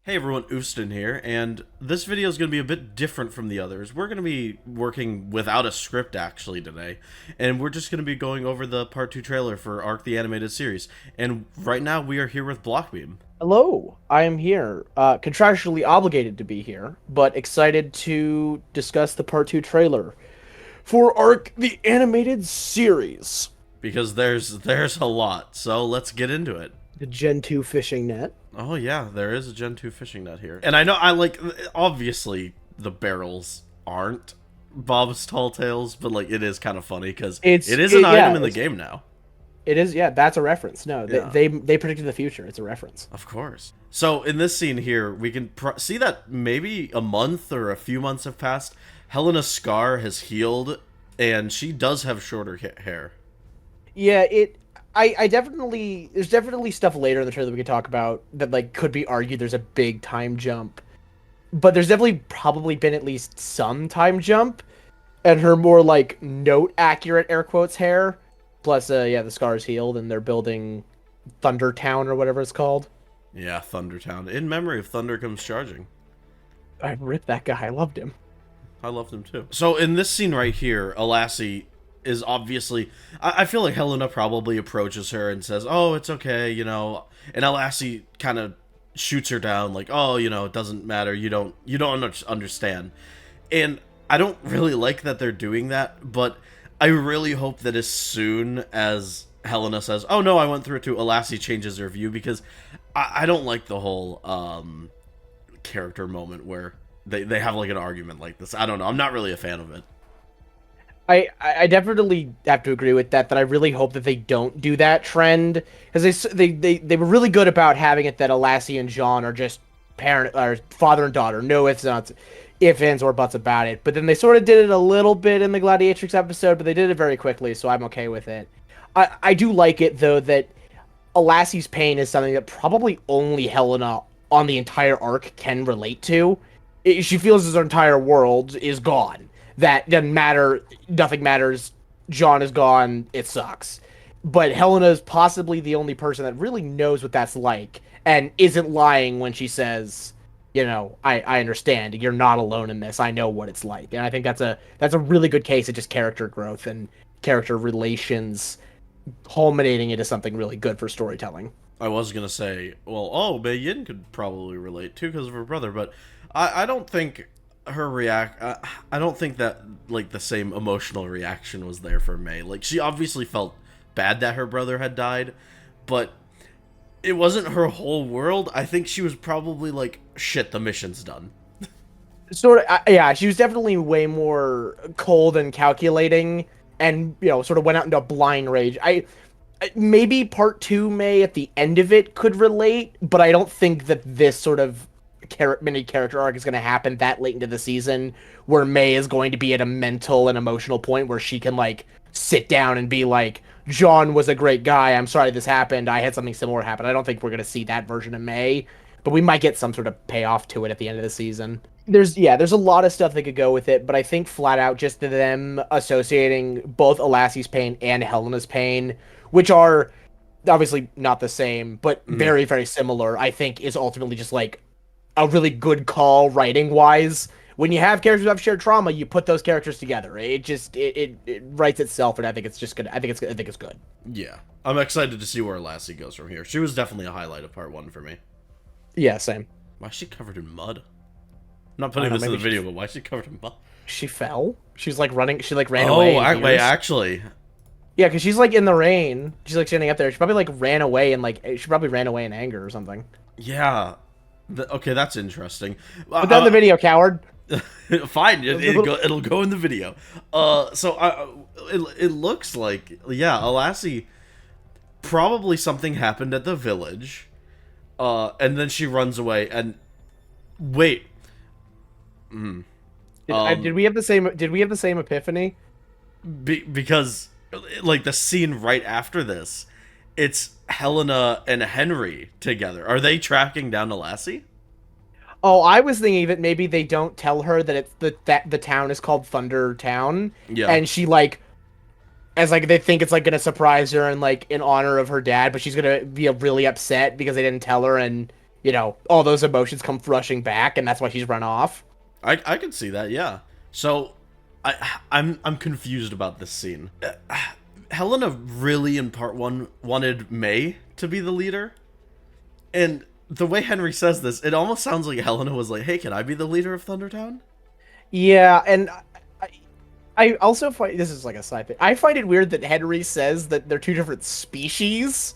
Hey everyone, Oostin here, and this video is going to be a bit different from the others. We're going to be working without a script actually today, and we're just going to be going over the Part 2 trailer for ARK the Animated Series. And right now we are here with Blockbeam. Hello, I am here, contractually obligated to be here, but excited to discuss the Part 2 trailer for ARK, the animated series. Because there's a lot, so let's get into it. The Gen 2 fishing net. Oh yeah, there is a Gen 2 fishing net here. And I know obviously the barrels aren't Bob's Tall Tales, but like it is kind of funny because it is an item in the game now. It is, yeah, that's a reference. No, Yeah. they predicted the future. It's a reference. Of course. So in this scene here, we can see that maybe a month or a few months have passed. Helena's scar has healed, and she does have shorter hair. Yeah, I definitely, there's definitely stuff later in the trailer we could talk about that, like, could be argued there's a big time jump. But there's definitely probably been at least some time jump, and her more, like, note accurate, air quotes, hair. Plus, yeah, the scar's healed, and they're building Thunder Town or whatever it's called. Yeah, Thundertown. In memory of Thunder Comes Charging. I ripped that guy. I loved him. I loved him too. So in this scene right here, Alassi is obviously... I feel like Helena probably approaches her and says, oh, it's okay, you know. And Alassi kind of shoots her down like, oh, you know, it doesn't matter. You don't understand. And I don't really like that they're doing that, but I really hope that as soon as Helena says, oh no, I went through it too, Alassi changes her view, because I don't like the whole character moment where they have like an argument like this. I don't know. I'm not really a fan of it. I definitely have to agree with that. That I really hope that they don't do that trend, because they were really good about having it that Alassi and Jean are just parent or father and daughter. No ifs, not ifs, ands, or buts about it. But then they sort of did it a little bit in the Gladiatrix episode, but they did it very quickly, so I'm okay with it. I do like it though that Alassi's pain is something that probably only Helena on the entire arc can relate to. She feels as her entire world is gone. That doesn't matter. Nothing matters. John is gone. It sucks. But Helena is possibly the only person that really knows what that's like and isn't lying when she says, you know, I understand. You're not alone in this. I know what it's like. And I think that's a really good case of just character growth and character relations culminating into something really good for storytelling. I was gonna say, well, oh, Mei Yin could probably relate too because of her brother, but I don't think her I don't think that like the same emotional reaction was there for Mei. Like she obviously felt bad that her brother had died, but it wasn't her whole world. I think she was probably like, shit, the mission's done. Sort of, yeah, she was definitely way more cold and calculating, and you know, sort of went out into a blind rage. Maybe part two May at the end of it could relate, but I don't think that this sort of mini character arc is going to happen that late into the season, where May is going to be at a mental and emotional point where she can like sit down and be like, John was a great guy. I'm sorry this happened. I had something similar happen. I don't think we're going to see that version of May, but we might get some sort of payoff to it at the end of the season. There's a lot of stuff that could go with it, but I think flat out just them associating both Alassi's pain and Helena's pain, which are obviously not the same, but very, very similar, I think is ultimately just like a really good call writing wise. When you have characters who have shared trauma, you put those characters together. It writes itself, and I think it's just good. I think it's good. Yeah, I'm excited to see where Lassie goes from here. She was definitely a highlight of part one for me. Yeah, same. Why is she covered in mud? I'm not putting this in the video, but why is she covered in mud? She fell. She's like running. She like ran away. Oh, wait, actually. Yeah, because she's like in the rain. She's like standing up there. She probably like ran away and like she probably ran away in anger or something. Yeah. Okay, that's interesting. Put that in the video, coward. Fine, it'll go in the video. It looks like, yeah, Alassi, probably something happened at the village, and then she runs away. And wait, did we have the same? Did we have the same epiphany? Because like the scene right after this, it's Helena and Henry together. Are they tracking down Alassi? Oh, I was thinking that maybe they don't tell her that it's that the town is called Thunder Town. Yeah. And she like, as like they think it's like gonna surprise her and like in honor of her dad, but she's gonna be really upset because they didn't tell her, and all those emotions come rushing back, and that's why she's run off. I can see that, yeah. So, I'm confused about this scene. Helena really, in part one, wanted May to be the leader, and the way Henry says this, it almost sounds like Helena was like, "Hey, can I be the leader of Thundertown?" Yeah, and I also find this is like a side thing. I find it weird that Henry says that they're two different species.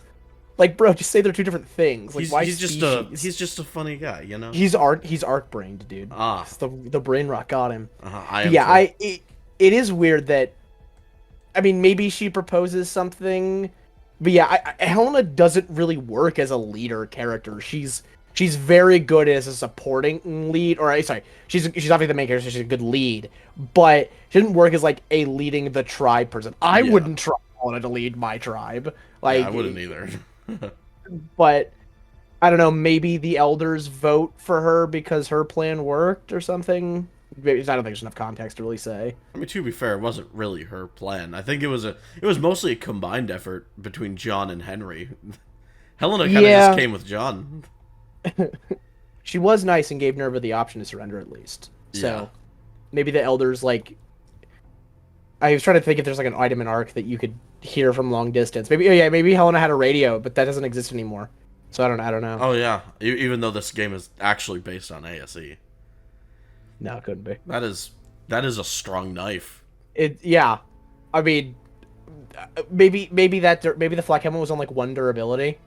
Like, bro, just say they're two different things. Like, why he's species? he's just a funny guy, you know. He's arc brained, dude. Ah, The brain rot got him. I am Yeah, too. it is weird that. I mean, maybe she proposes something, but yeah, Helena doesn't really work as a leader character. She's very good as a supporting lead, or sorry, she's obviously the main character. So she's a good lead, but she didn't work as like a leading the tribe person. I Yeah. wouldn't try Helena to lead my tribe, like, Yeah, I wouldn't either. but I don't know. Maybe the elders vote for her because her plan worked or something. Maybe, I don't think there's enough context to really say. I mean, to be fair, it wasn't really her plan. I think it was mostly a combined effort between John and Henry. Helena kind of Yeah. just came with John. She was nice and gave Nerva the option to surrender at least. So Yeah. maybe the elders like. I was trying to think if there's like an item in ARK that you could hear from long distance. Maybe maybe Helena had a radio, but that doesn't exist anymore. So I don't know. Oh yeah, even though this game is actually based on ASE, No, it couldn't be. that is a strong knife. Yeah, I mean, maybe the flak helmet was on like one durability.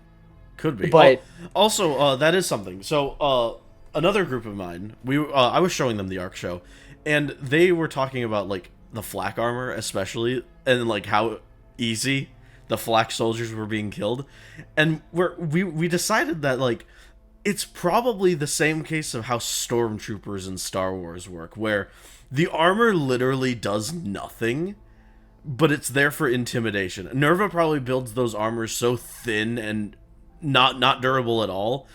Could be. But also, that is something. So, another group of mine, I was showing them the ARK show, and they were talking about like the flak armor, especially, and like how easy the flak soldiers were being killed, and we decided that like it's probably the same case of how stormtroopers in Star Wars work, where the armor literally does nothing, but it's there for intimidation. Nerva probably builds those armors so thin and not durable at all,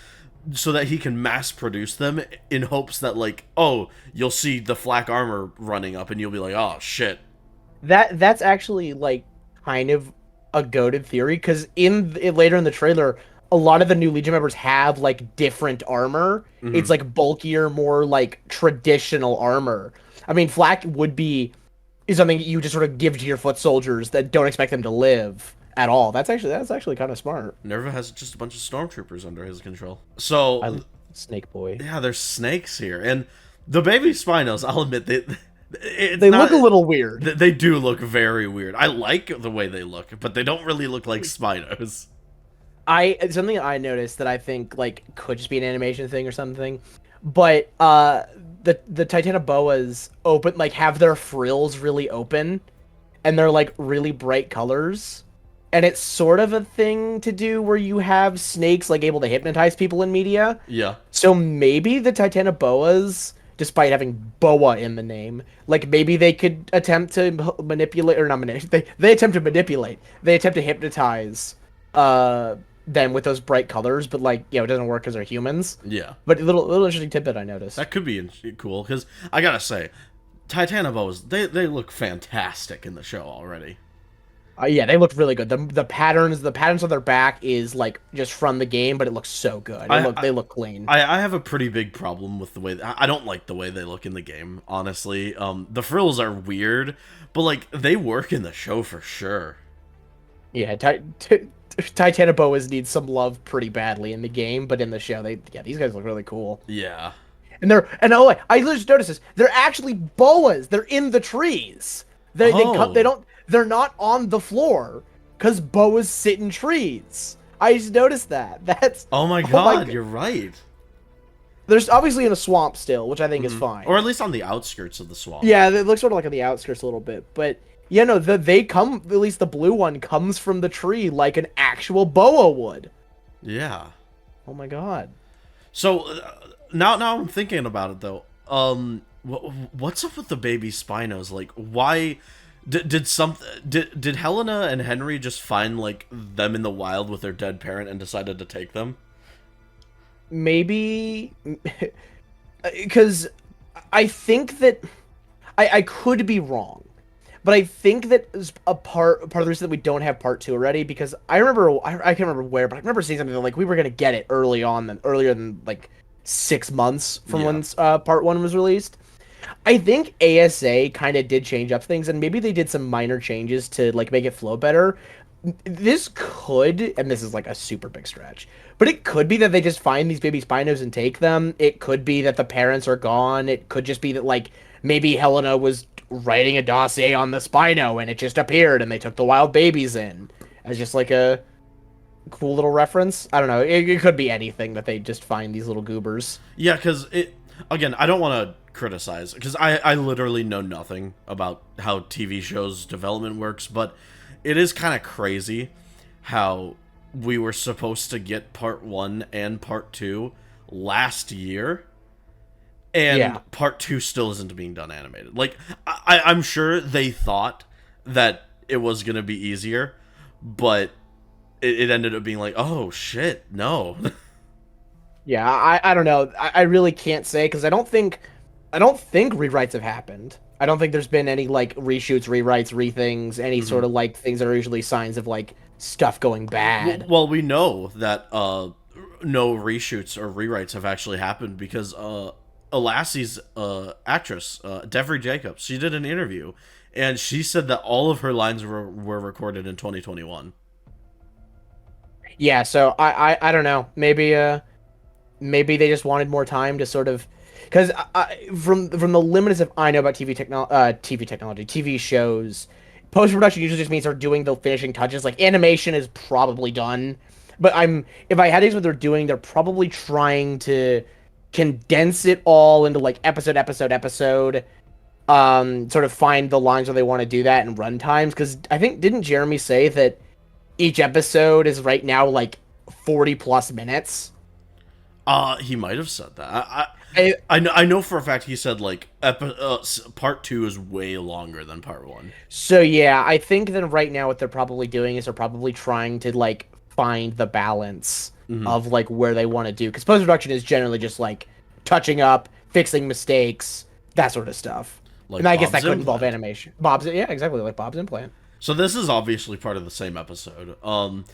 so that he can mass produce them in hopes that like, oh, you'll see the flak armor running up and you'll be like, oh shit. that's actually like kind of a goated theory because later in the trailer, a lot of the new Legion members have like different armor. Mhm. It's like bulkier, more like traditional armor. I mean, flak is something you just sort of give to your foot soldiers that don't expect them to live at all. That's actually kind of smart. Nerva has just a bunch of stormtroopers under his control. So Snake Boy. yeah, there's snakes here, and the baby Spinos, I'll admit They look a little weird. They do look very weird. I like the way they look, but they don't really look like Spinos. Something I noticed that I think like could just be an animation thing or something, but the Titanoboas open like have their frills really open, and they're like really bright colors, and it's sort of a thing to do where you have snakes like able to hypnotize people in media. Yeah. So maybe the Titanoboas, despite having boa in the name, like maybe they could attempt to manipulate or not manipulate. They attempt to manipulate. They attempt to hypnotize them with those bright colors, but like it doesn't work because they're humans. Yeah. But a little interesting tidbit I noticed. That could be cool, because I gotta say, Titanoboas, they look fantastic in the show already. Yeah, they look really good. The patterns on their back is like just from the game, but it looks so good. They look clean. I have a pretty big problem with the way I don't like the way they look in the game, honestly. The frills are weird, but like they work in the show for sure. Yeah, Titanoboas need some love pretty badly in the game, but in the show, these guys look really cool. Yeah. And I just noticed this. They're actually boas. They're in the trees. They're not on the floor because boas sit in trees. I just noticed that. Oh my god, you're right. There's obviously in a swamp still, which I think is fine. Or at least on the outskirts of the swamp. Yeah, it looks sort of like on the outskirts a little bit, but yeah, no, they come. At least the blue one comes from the tree like an actual boa would. Yeah. Oh my god. So now I'm thinking about it though. What's up with the baby Spinos? Like, why did Helena and Henry just find like them in the wild with their dead parent and decided to take them? Maybe because I think that I could be wrong, But I think that is a part of the reason that we don't have part two already, because I remember I can't remember where, but I remember seeing something that, like, we were gonna get it earlier than like 6 months from Yeah. when part one was released. I think ASA kind of did change up things, and maybe they did some minor changes to like make it flow better. This could, and this is like a super big stretch, but it could be that they just find these baby Spinos and take them. It could be that the parents are gone. It could just be that, like, maybe Helena was writing a dossier on the Spino and it just appeared and they took the wild babies in as just like a cool little reference. I don't know. It could be anything that they just find these little goobers. Yeah, because again, I don't want to criticize, because I literally know nothing about how TV shows development works, but it is kind of crazy how we were supposed to get part one and part two last year, and Yeah. part two still isn't being done animated. Like, I'm sure they thought that it was going to be easier, but it ended up being like, oh shit, no. Yeah, I don't know. I really can't say because I don't think rewrites have happened. I don't think there's been any like reshoots, rewrites, rethings, any sort of like things that are usually signs of like stuff going bad. Well, we know that no reshoots or rewrites have actually happened because Lassie's actress, Devery Jacobs, she did an interview, and she said that all of her lines were recorded in 2021. Yeah, so I don't know. Maybe they just wanted more time to sort of, because from the limited stuff I know about TV technology, TV shows, post production usually just means they're doing the finishing touches. Like animation is probably done, but if I had to guess what they're doing, they're probably trying to condense it all into like episode, sort of find the lines where they want to do that and run times. Because I think, didn't Jeremy say that each episode is right now like 40 plus minutes? He might have said that. I, I know for a fact he said like part two is way longer than part one. So yeah, I think that right now what they're probably doing is they're probably trying to like find the balance of like where they want to do, because post production is generally just like touching up, fixing mistakes, that sort of stuff. Like And I guess that Bob's could involve implant. animation. Bob's, yeah, exactly, like Bob's implant. So this is obviously part of the same episode. And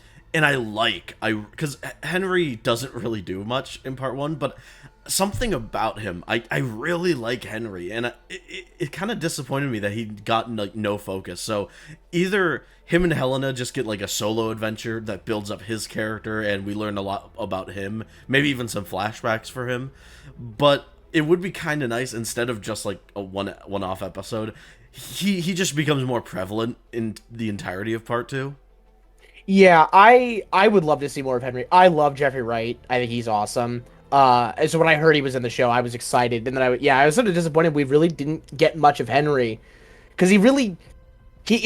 because Henry doesn't really do much in part one, but something about him, I really like Henry, and it kind of disappointed me that he got like no focus. So either him and Helena just get like a solo adventure that builds up his character, and we learn a lot about him, maybe even some flashbacks for him. But it would be kind of nice, instead of just like a one-off episode, he just becomes more prevalent in the entirety of part two. Yeah, I would love to see more of Henry. I love Jeffrey Wright. I think he's awesome. And so when I heard he was in the show, I was excited, and then I was sort of disappointed we really didn't get much of Henry, because he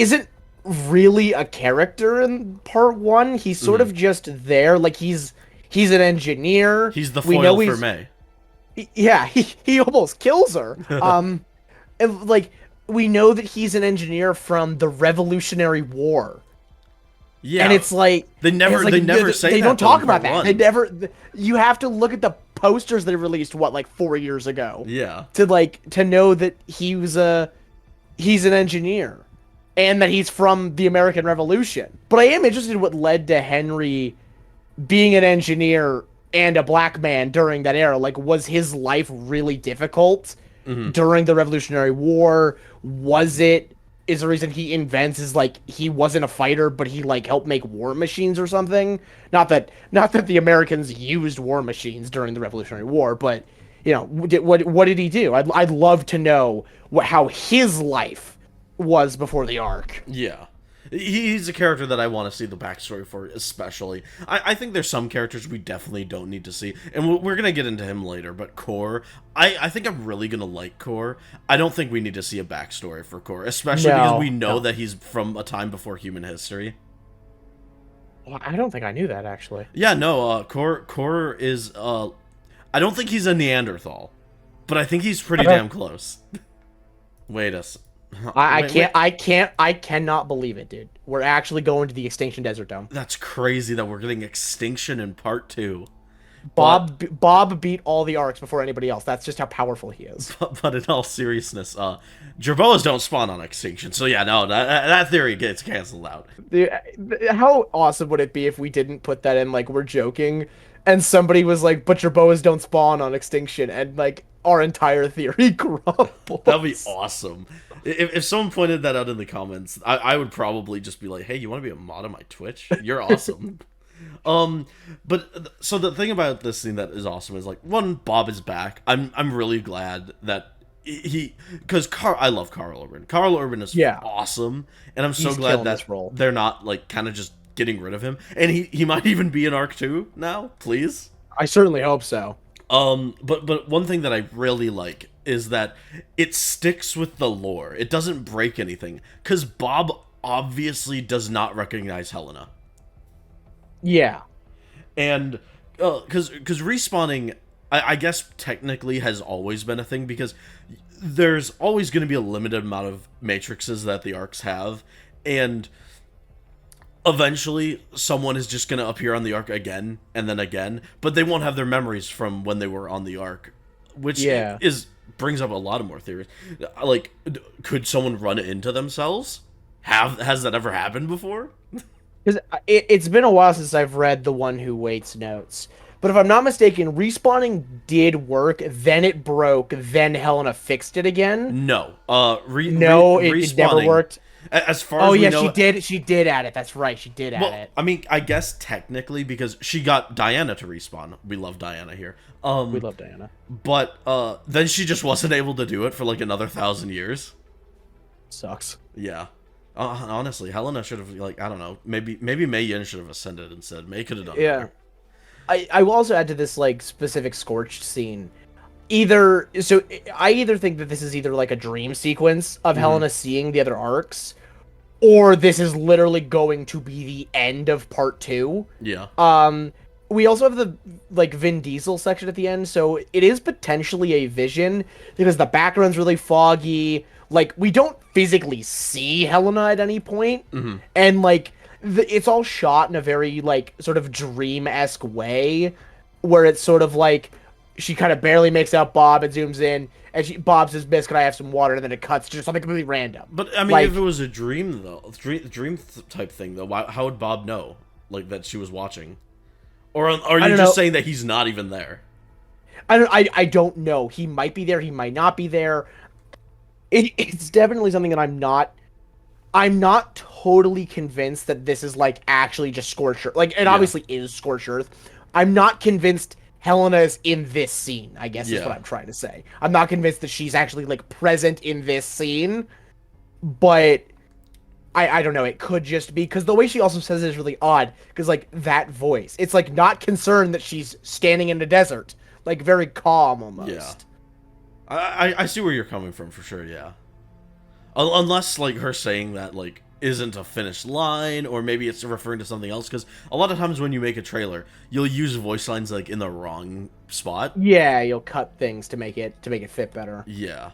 isn't really a character in part one. He's sort of just there, like he's an engineer. He's the We know foil for May. Yeah, he almost kills her. And like we know that he's an engineer from the Revolutionary War. Yeah, And it's like they never say they that, don't though, talk in about part that. one. They never. You have to look at the posters they released like 4 years ago Yeah, to know that he's an engineer and that he's from the American Revolution. But I am interested in what led to Henry being an engineer and a black man during that era. Like, was his life really difficult during the Revolutionary War? Is the reason he invents is like he wasn't a fighter, but he like helped make war machines or something? Not that the Americans used war machines during the Revolutionary War, but what did he do? I'd love to know how his life was before the ARK. yeah. He's a character that I want to see the backstory for, especially. I think there's some characters we definitely don't need to see, and we're going to get into him later, but Core, I think I'm really going to like Core. I don't think we need to see a backstory for Core, especially because we know that he's from a time before human history. Well, I don't think I knew that, actually. Yeah, no, Core is, I don't think he's a Neanderthal, but I think he's pretty damn close. Wait a second. I cannot believe it, dude. We're actually going to the Extinction Desert Dome. That's crazy that we're getting Extinction in part two. Bob beat all the arcs before anybody else. That's just how powerful he is. But in all seriousness, Jerboas don't spawn on extinction, so yeah, no, that theory gets canceled out. How awesome would it be if we didn't put that in, like, we're joking, and somebody was like, but Jerboas don't spawn on extinction, and, like, our entire theory crumbles. That'd be awesome. If someone pointed that out in the comments, I would probably just be like, hey, you want to be a mod on my Twitch? You're awesome. But so the thing about this thing that is awesome is, like, one, Bob is back. I'm really glad that because I love Carl Urban. Carl Urban is awesome, and I'm so glad that they're not, like, kind of just getting rid of him. And he might even be in ARK 2 now, please. I certainly hope so. But one thing that I really like is that it sticks with the lore. It doesn't break anything, because Bob obviously does not recognize Helena. Yeah. And because respawning, I guess technically has always been a thing, because there's always going to be a limited amount of matrices that the arcs have, and eventually someone is just going to appear on the arc again and then again, but they won't have their memories from when they were on the arc, which brings up a lot of more theories. Like, could someone run into themselves? Has that ever happened before? Because it's been a while since I've read The One Who Waits notes. But if I'm not mistaken, respawning did work, then it broke, then Helena fixed it again. No. It never worked. As far as we know, she did add it. That's right, she did add it. I mean, I guess technically, because she got Diana to respawn. We love Diana here. We love Diana. But then she just wasn't able to do it for, like, another 1,000 years. Sucks. Yeah. Honestly, Helena should have, like, I don't know, maybe Mei Yin should have ascended instead. Mei could have done better. I will also add to this, like, specific Scorched scene. I either think that this is either, like, a dream sequence of Helena seeing the other arcs, or this is literally going to be the end of part 2. Yeah. We also have the, like, Vin Diesel section at the end, so it is potentially a vision, because the background's really foggy. Like, we don't physically see Helena at any point, and, like, it's all shot in a very, like, sort of dream-esque way, where it's sort of like, she kind of barely makes out Bob and zooms in, and Bob says, "Miss, can I have some water?" And then it cuts to just something completely random. But, I mean, like, if it was a dream, though, dream type thing, though, how would Bob know, like, that she was watching? Or are you just saying that he's not even there? I don't know. He might be there, he might not be there. It's definitely something that I'm not totally convinced that this is, like, actually just Scorched Earth. Like, it obviously is Scorched Earth. I'm not convinced Helena is in this scene, I guess is what I'm trying to say. I'm not convinced that she's actually, like, present in this scene, but I don't know. It could just be, because the way she also says it is really odd, because, like, that voice, it's, like, not concerned that she's standing in the desert, like, very calm almost. Yeah. I see where you're coming from, for sure, yeah. Unless, like, her saying that, like, isn't a finished line, or maybe it's referring to something else, because a lot of times when you make a trailer, you'll use voice lines, like, in the wrong spot. Yeah, you'll cut things to make it fit better. Yeah.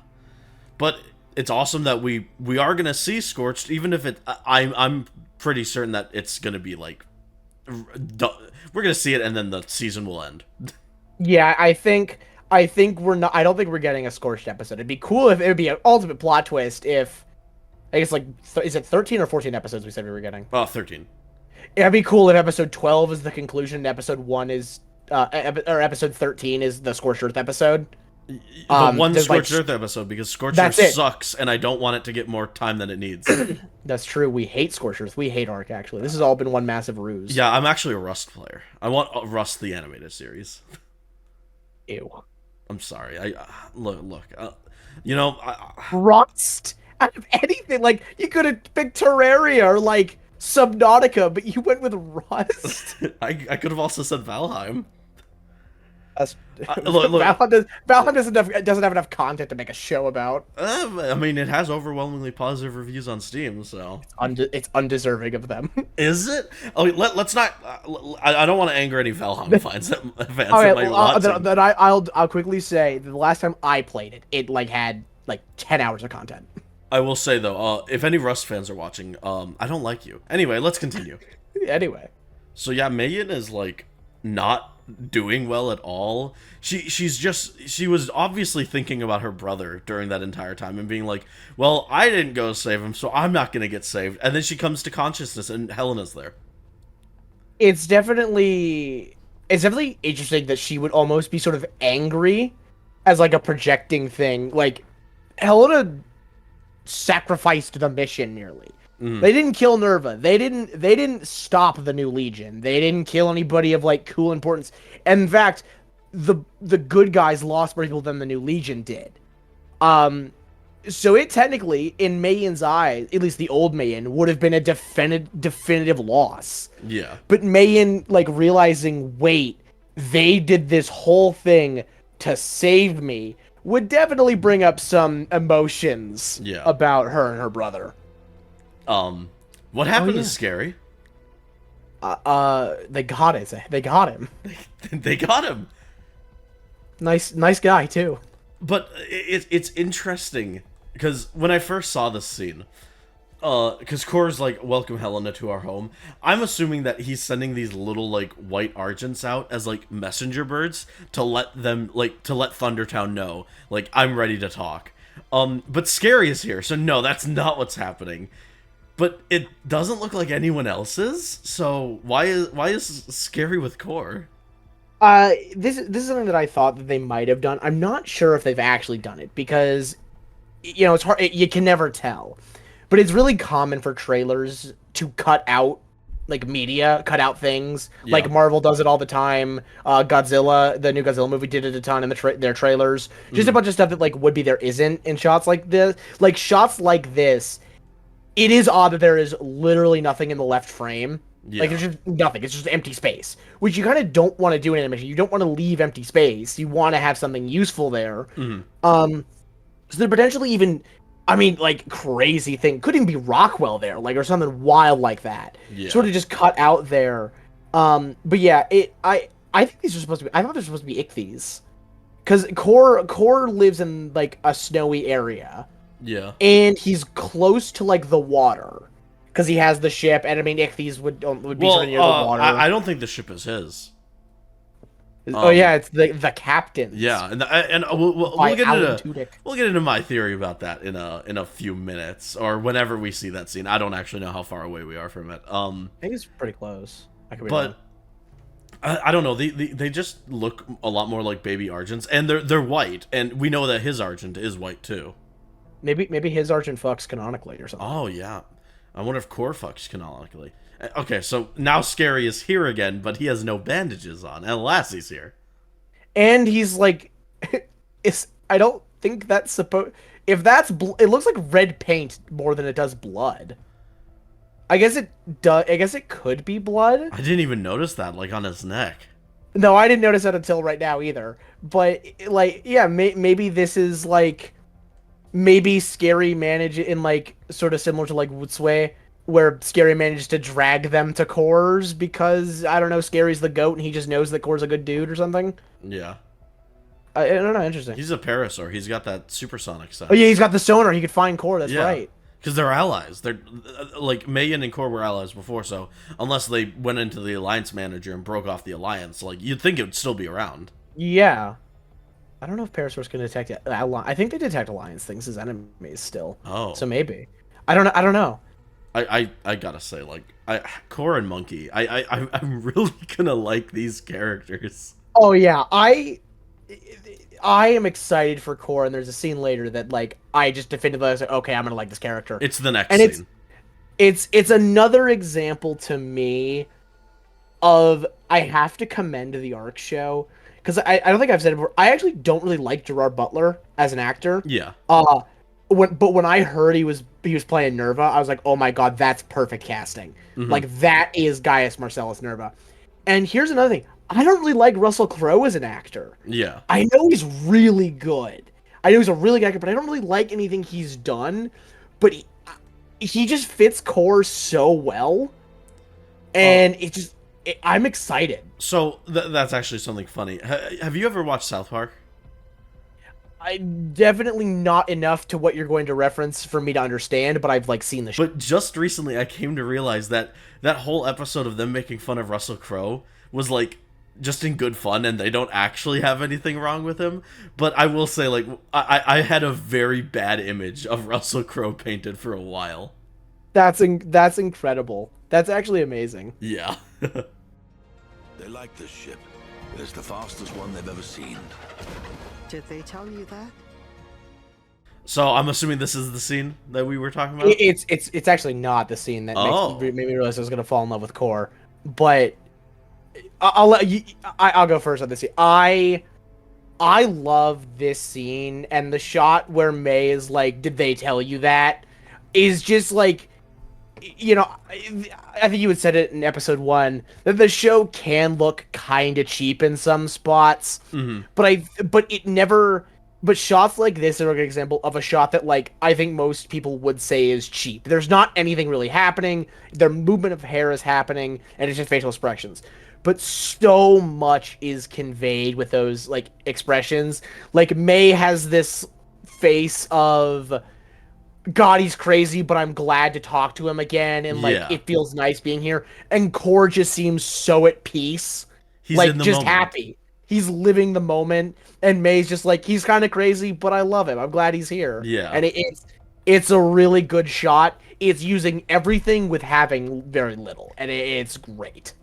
But it's awesome that we are going to see Scorched, even if I'm pretty certain that it's going to be, like, we're going to see it and then the season will end. Yeah, I don't think we're getting a Scorched episode. It'd be cool if it would be an ultimate plot twist if, I guess, like, is it 13 or 14 episodes we said we were getting? 13. It'd be cool if episode 12 is the conclusion and episode 1 is, or episode 13 is the Scorched Earth episode. The one Scorched Earth episode, because Scorched Earth sucks, and I don't want it to get more time than it needs. That's true. We hate Scorched Earth. We hate ARK, actually. This has all been one massive ruse. Yeah, I'm actually a Rust player. I want Rust the animated series. Ew. I'm sorry. Look. You know, Rust. Out of anything, like, you could have picked Terraria or, like, Subnautica, but you went with Rust. I could have also said Valheim. Look. Valheim doesn't have enough content to make a show about. I mean, it has overwhelmingly positive reviews on Steam, so it's undeserving of them. Is it? Oh, let's not. I don't want to anger any Valheim fans that might want to. Then I'll quickly say that the last time I played it, it, like, had, like, 10 hours of content. I will say, though, if any Rust fans are watching, I don't like you. Anyway, let's continue. Anyway. So, yeah, Mei Yin is, like, not doing well at all. She was obviously thinking about her brother during that entire time and being like, well, I didn't go save him, so I'm not gonna get saved. And then she comes to consciousness and Helena's there. It's definitely interesting that she would almost be sort of angry as like a projecting thing. Like Helena sacrificed the mission nearly. They didn't kill Nerva. They didn't stop the New Legion. They didn't kill anybody of like cool importance. And in fact, the good guys lost more people than the New Legion did. So it technically, in Mayon's eyes, at least the old Mayon, would have been a definitive loss. Yeah. But Mayon, like, realizing, wait, they did this whole thing to save me, would definitely bring up some emotions about her and her brother. What happened is scary. They got it. They got him. They got him. Nice guy, too. But it's interesting, because when I first saw this scene, because Core's like, welcome Helena to our home, I'm assuming that he's sending these little, like, white Argents out as, like, messenger birds to let them, like, to let Thundertown know, like, I'm ready to talk. But Scary is here, so no, that's not what's happening. But it doesn't look like anyone else is, so why is Scary with Core? This is something that I thought that they might have done. I'm not sure if they've actually done it because, you know, it's hard. You can never tell, but it's really common for trailers to cut out like media, cut out things. Yeah. Like Marvel does it all the time. Godzilla, the new Godzilla movie, did it a ton in their trailers. Just a bunch of stuff that like would be there isn't in shots like this. Like shots like this, it is odd that there is literally nothing in the left frame. Yeah. Like, there's just nothing. It's just empty space, which you kind of don't want to do in animation. You don't want to leave empty space. You want to have something useful there. So there potentially even, I mean, like, crazy thing. Could even be Rockwell there, like, or something wild like that. Yeah. Sort of just cut out there. But yeah, I think these are supposed to be, I thought they're supposed to be ichthyes. Because Core lives in, like, a snowy area. Yeah. And he's close to, like, the water. Because he has the ship, and I mean, ichthyes would be sort of near the water. I don't think the ship is his. Oh yeah, it's the captain's. Yeah, and we'll get into my theory about that in a few minutes or whenever we see that scene. I don't actually know how far away we are from it. I think it's pretty close. But I don't know. They just look a lot more like baby Argents, and they're white, and we know that his Argent is white too. Maybe his Argent fucks canonically or something. Oh yeah. I wonder if Core fucks canonically. Okay, so now Scary is here again, but he has no bandages on, and Lassie's here. And he's like, I don't think that's supposed. If that's, it looks like red paint more than it does blood. I guess it does. I guess it could be blood. I didn't even notice that, like on his neck. No, I didn't notice that until right now either. But like, yeah, maybe this is like. Maybe Scary managed in like sort of similar to like Wutsue, where Scary managed to drag them to Core's because I don't know, Scary's the goat and he just knows that Core's a good dude or something. Yeah, I don't know. Interesting. He's a parasaur. He's got that supersonic sense. Oh yeah, he's got the sonar. He could find Core. That's right. Because they're allies. They're like Mayan and Core were allies before, so unless they went into the alliance manager and broke off the alliance, like you'd think it would still be around. Yeah. I don't know if Parasaurs can detect it. I think they detect alliance things as enemies still. Oh, so maybe. I don't know. I gotta say, like, Core and Monkey, I'm really gonna like these characters. Oh yeah, I am excited for Core, and there's a scene later that like I just definitively was like, okay, I'm gonna like this character. It's the next scene. It's another example to me of I have to commend the ARK show. Because I don't think I've said it before. I actually don't really like Gerard Butler as an actor. Yeah. When I heard he was playing Nerva, I was like, oh my god, that's perfect casting. Like that is Gaius Marcellus Nerva. And here's another thing. I don't really like Russell Crowe as an actor. Yeah. I know he's really good. I know he's a really good actor, but I don't really like anything he's done. But he just fits Core so well. And it just... I'm excited. So that's actually something funny. Have you ever watched South Park? I definitely not enough to what you're going to reference for me to understand, but I've like seen the show. But just recently I came to realize that whole episode of them making fun of Russell Crowe was like just in good fun, and they don't actually have anything wrong with him. But I will say, like, I had a very bad image of Russell Crowe painted for a while. That's incredible. That's actually amazing. Yeah. They like this ship. It is the fastest one they've ever seen. Did they tell you that? So I'm assuming this is the scene that we were talking about? It's actually not the scene that made me realize I was gonna fall in love with Core. But I'll let you. I'll go first on this scene. I love this scene, and the shot where May is like, "Did they tell you that?" is just like, you know, I think you had said it in episode 1 that the show can look kind of cheap in some spots, but it never. But shots like this are a good example of a shot that, like, I think most people would say is cheap. There's not anything really happening. Their movement of hair is happening, and it's just facial expressions. But so much is conveyed with those, like, expressions. Like, May has this face of, God, he's crazy, but I'm glad to talk to him again, and, like, it feels nice being here. And Core just seems so at peace. He's like, in the just moment. happy. He's living the moment, and May's just like, he's kind of crazy, but I love him. I'm glad he's here. Yeah. And it's a really good shot. It's using everything with having very little, and it's great.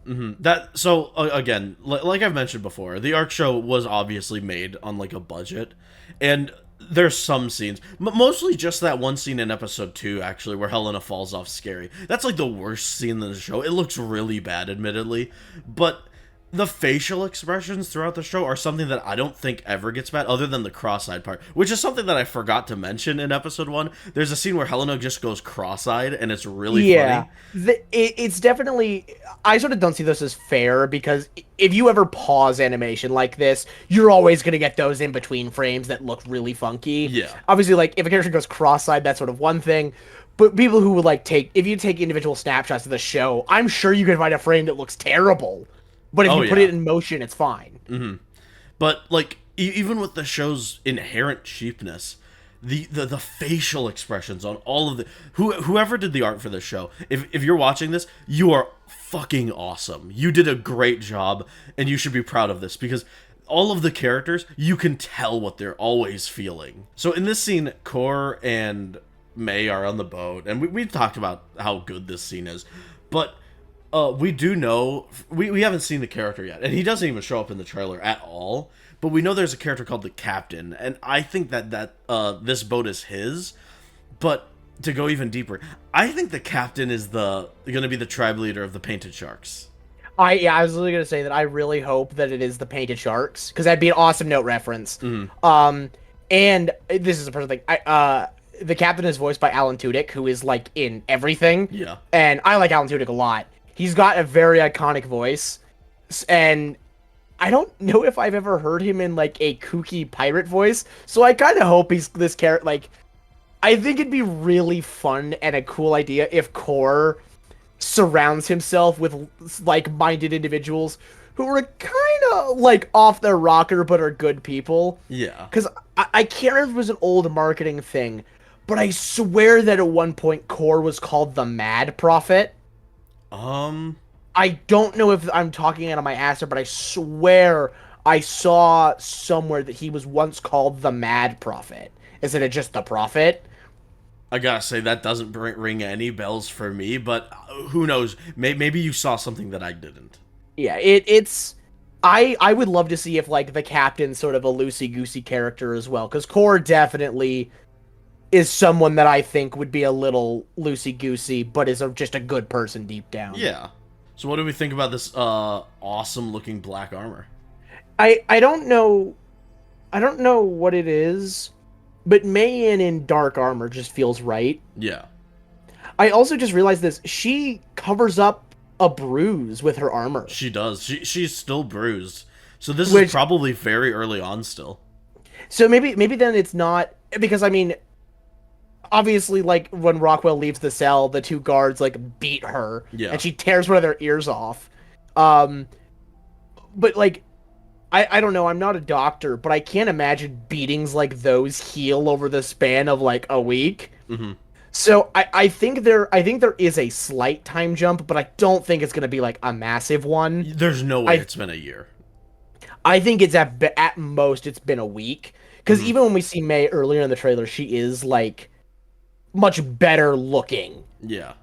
So again, like I've mentioned before, the ARK show was obviously made on like a budget, and there's some scenes, mostly just that one scene in episode 2 actually where Helena falls off scary. That's like the worst scene in the show. It looks really bad, admittedly, but the facial expressions throughout the show are something that I don't think ever gets bad, other than the cross-eyed part, which is something that I forgot to mention in episode 1. There's a scene where Helena just goes cross-eyed, and it's really funny. It's definitely... I sort of don't see this as fair, because if you ever pause animation like this, you're always going to get those in-between frames that look really funky. Yeah. Obviously, like, if a character goes cross-eyed, that's sort of one thing. But people who would, like, if you take individual snapshots of the show, I'm sure you can find a frame that looks terrible. But if you put it in motion, it's fine. But, like, even with the show's inherent cheapness, the facial expressions on all of the... Whoever did the art for this show, if you're watching this, you are fucking awesome. You did a great job, and you should be proud of this, because all of the characters, you can tell what they're always feeling. So in this scene, Core and May are on the boat, and we talked about how good this scene is, but... we do know, we haven't seen the character yet, and he doesn't even show up in the trailer at all, but we know there's a character called the Captain, and I think that this boat is his, but to go even deeper, I think the Captain is going to be the tribe leader of the Painted Sharks. I was literally going to say that I really hope that it is the Painted Sharks, because that'd be an awesome note reference. And this is a personal thing, the Captain is voiced by Alan Tudyk, who is, like, in everything. Yeah. And I like Alan Tudyk a lot. He's got a very iconic voice, and I don't know if I've ever heard him in, like, a kooky pirate voice, so I kind of hope he's this character, like, I think it'd be really fun and a cool idea if Core surrounds himself with like-minded individuals who are kind of, like, off their rocker but are good people. Yeah. Because I can't remember if it was an old marketing thing, but I swear that at one point Core was called the Mad Prophet. I don't know if I'm talking out of my ass here, but I swear I saw somewhere that he was once called the Mad Prophet instead of just the Prophet. I gotta say, that doesn't ring any bells for me, but who knows? Maybe you saw something that I didn't. Yeah, it's... I would love to see if, like, the Captain's sort of a loosey-goosey character as well, because Core definitely is someone that I think would be a little loosey-goosey, but is just a good person deep down. Yeah. So what do we think about this awesome-looking black armor? I don't know what it is, but Mayan in dark armor just feels right. Yeah. I also just realized this. She covers up a bruise with her armor. She does. She's still bruised. So this is probably very early on still. So maybe then it's not... Because, I mean... Obviously, like, when Rockwell leaves the cell, the two guards, like, beat her. Yeah. And she tears one of their ears off. But, like, I don't know, I'm not a doctor, but I can't imagine beatings like those heal over the span of, like, a week. So I think there is a slight time jump, but I don't think it's going to be, like, a massive one. There's no way it's been a year. I think it's at most it's been a week. Because even when we see May earlier in the trailer, she is like much better looking Yeah.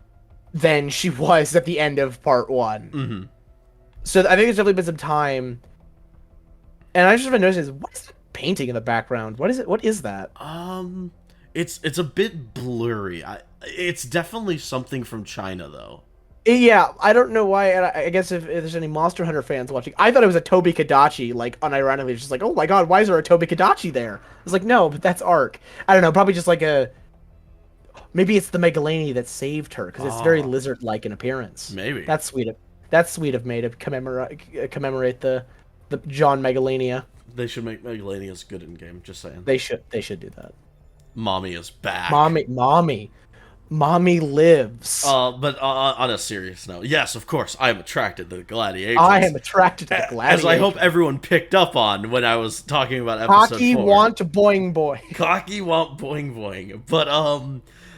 than she was at the end of part 1. Mm-hmm. So I think there's definitely been some time. And I just been noticing, what is that painting in the background? What is it? What is that? It's a bit blurry. It's definitely something from China though. Yeah, I don't know why. And I guess if there's any Monster Hunter fans watching, I thought it was a Toby Kadachi, like unironically, just like, oh my god, why is there a Toby Kadachi there? I was like, no, but that's ARK. I don't know, probably just like maybe it's the Megalani that saved her because it's very lizard-like in appearance. Maybe that's sweet. That's sweet of May to commemorate the John Megalania. They should make Megalanias good in game. Just saying. They should do that. Mommy is back. Mommy lives. But on a serious note, yes, of course, I am attracted to the Gladiator. I am attracted to the Gladiator. As I hope everyone picked up on when I was talking about episode 4. Cocky want boing boing. Cocky want boing boing. But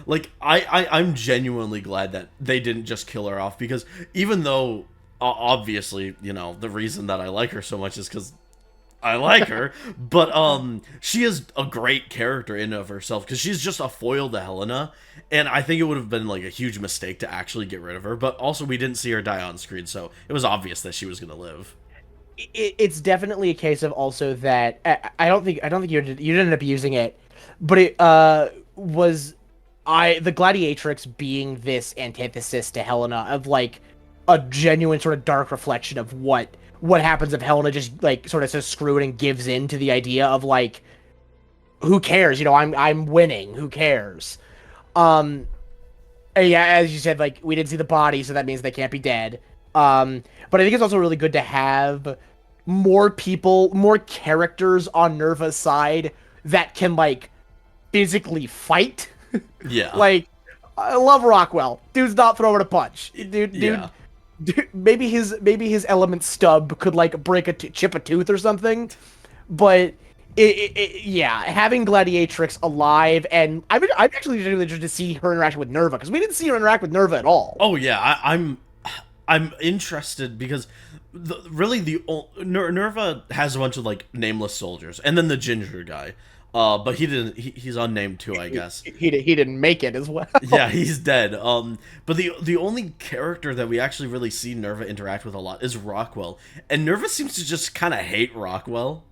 like I'm genuinely glad that they didn't just kill her off, because even though obviously, you know, the reason that I like her so much is because I like her, but she is a great character in and of herself, because she's just a foil to Helena, and I think it would have been like a huge mistake to actually get rid of her. But also, we didn't see her die on screen, so it was obvious that she was gonna live. It's definitely a case of also that I don't think you didn't end up using it, but it was the Gladiatrix being this antithesis to Helena, of like a genuine sort of dark reflection of what happens if Helena just like sort of says screw it and gives in to the idea of like, who cares? You know, I'm winning. Who cares? Yeah, as you said, like, we didn't see the body, so that means they can't be dead. But I think it's also really good to have more characters on Nerva's side that can like physically fight. Yeah. Like, I love Rockwell. Dude's not throwing a punch. Dude, maybe his element stub could like chip a tooth or something, but yeah, having Gladiatrix alive, and I'm actually really interested to see her interaction with Nerva, because we didn't see her interact with Nerva at all. Oh yeah, I'm interested because Nerva has a bunch of like nameless soldiers, and then the ginger guy. But he's unnamed too, I guess. He didn't make it as well. Yeah, he's dead. But the only character that we actually really see Nerva interact with a lot is Rockwell, and Nerva seems to just kind of hate Rockwell,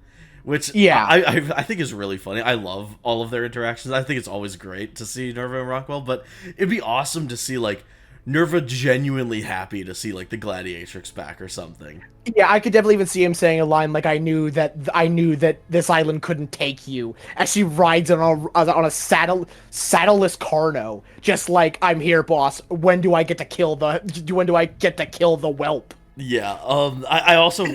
which I think is really funny. I love all of their interactions. I think it's always great to see Nerva and Rockwell, but it'd be awesome to see like Nerva genuinely happy to see like the Gladiatrix back or something. Yeah, I could definitely even see him saying a line like, I knew that this island couldn't take you," as she rides on a saddleless Carno, just like, "I'm here, boss. When do I get to kill the whelp?" Yeah. I also,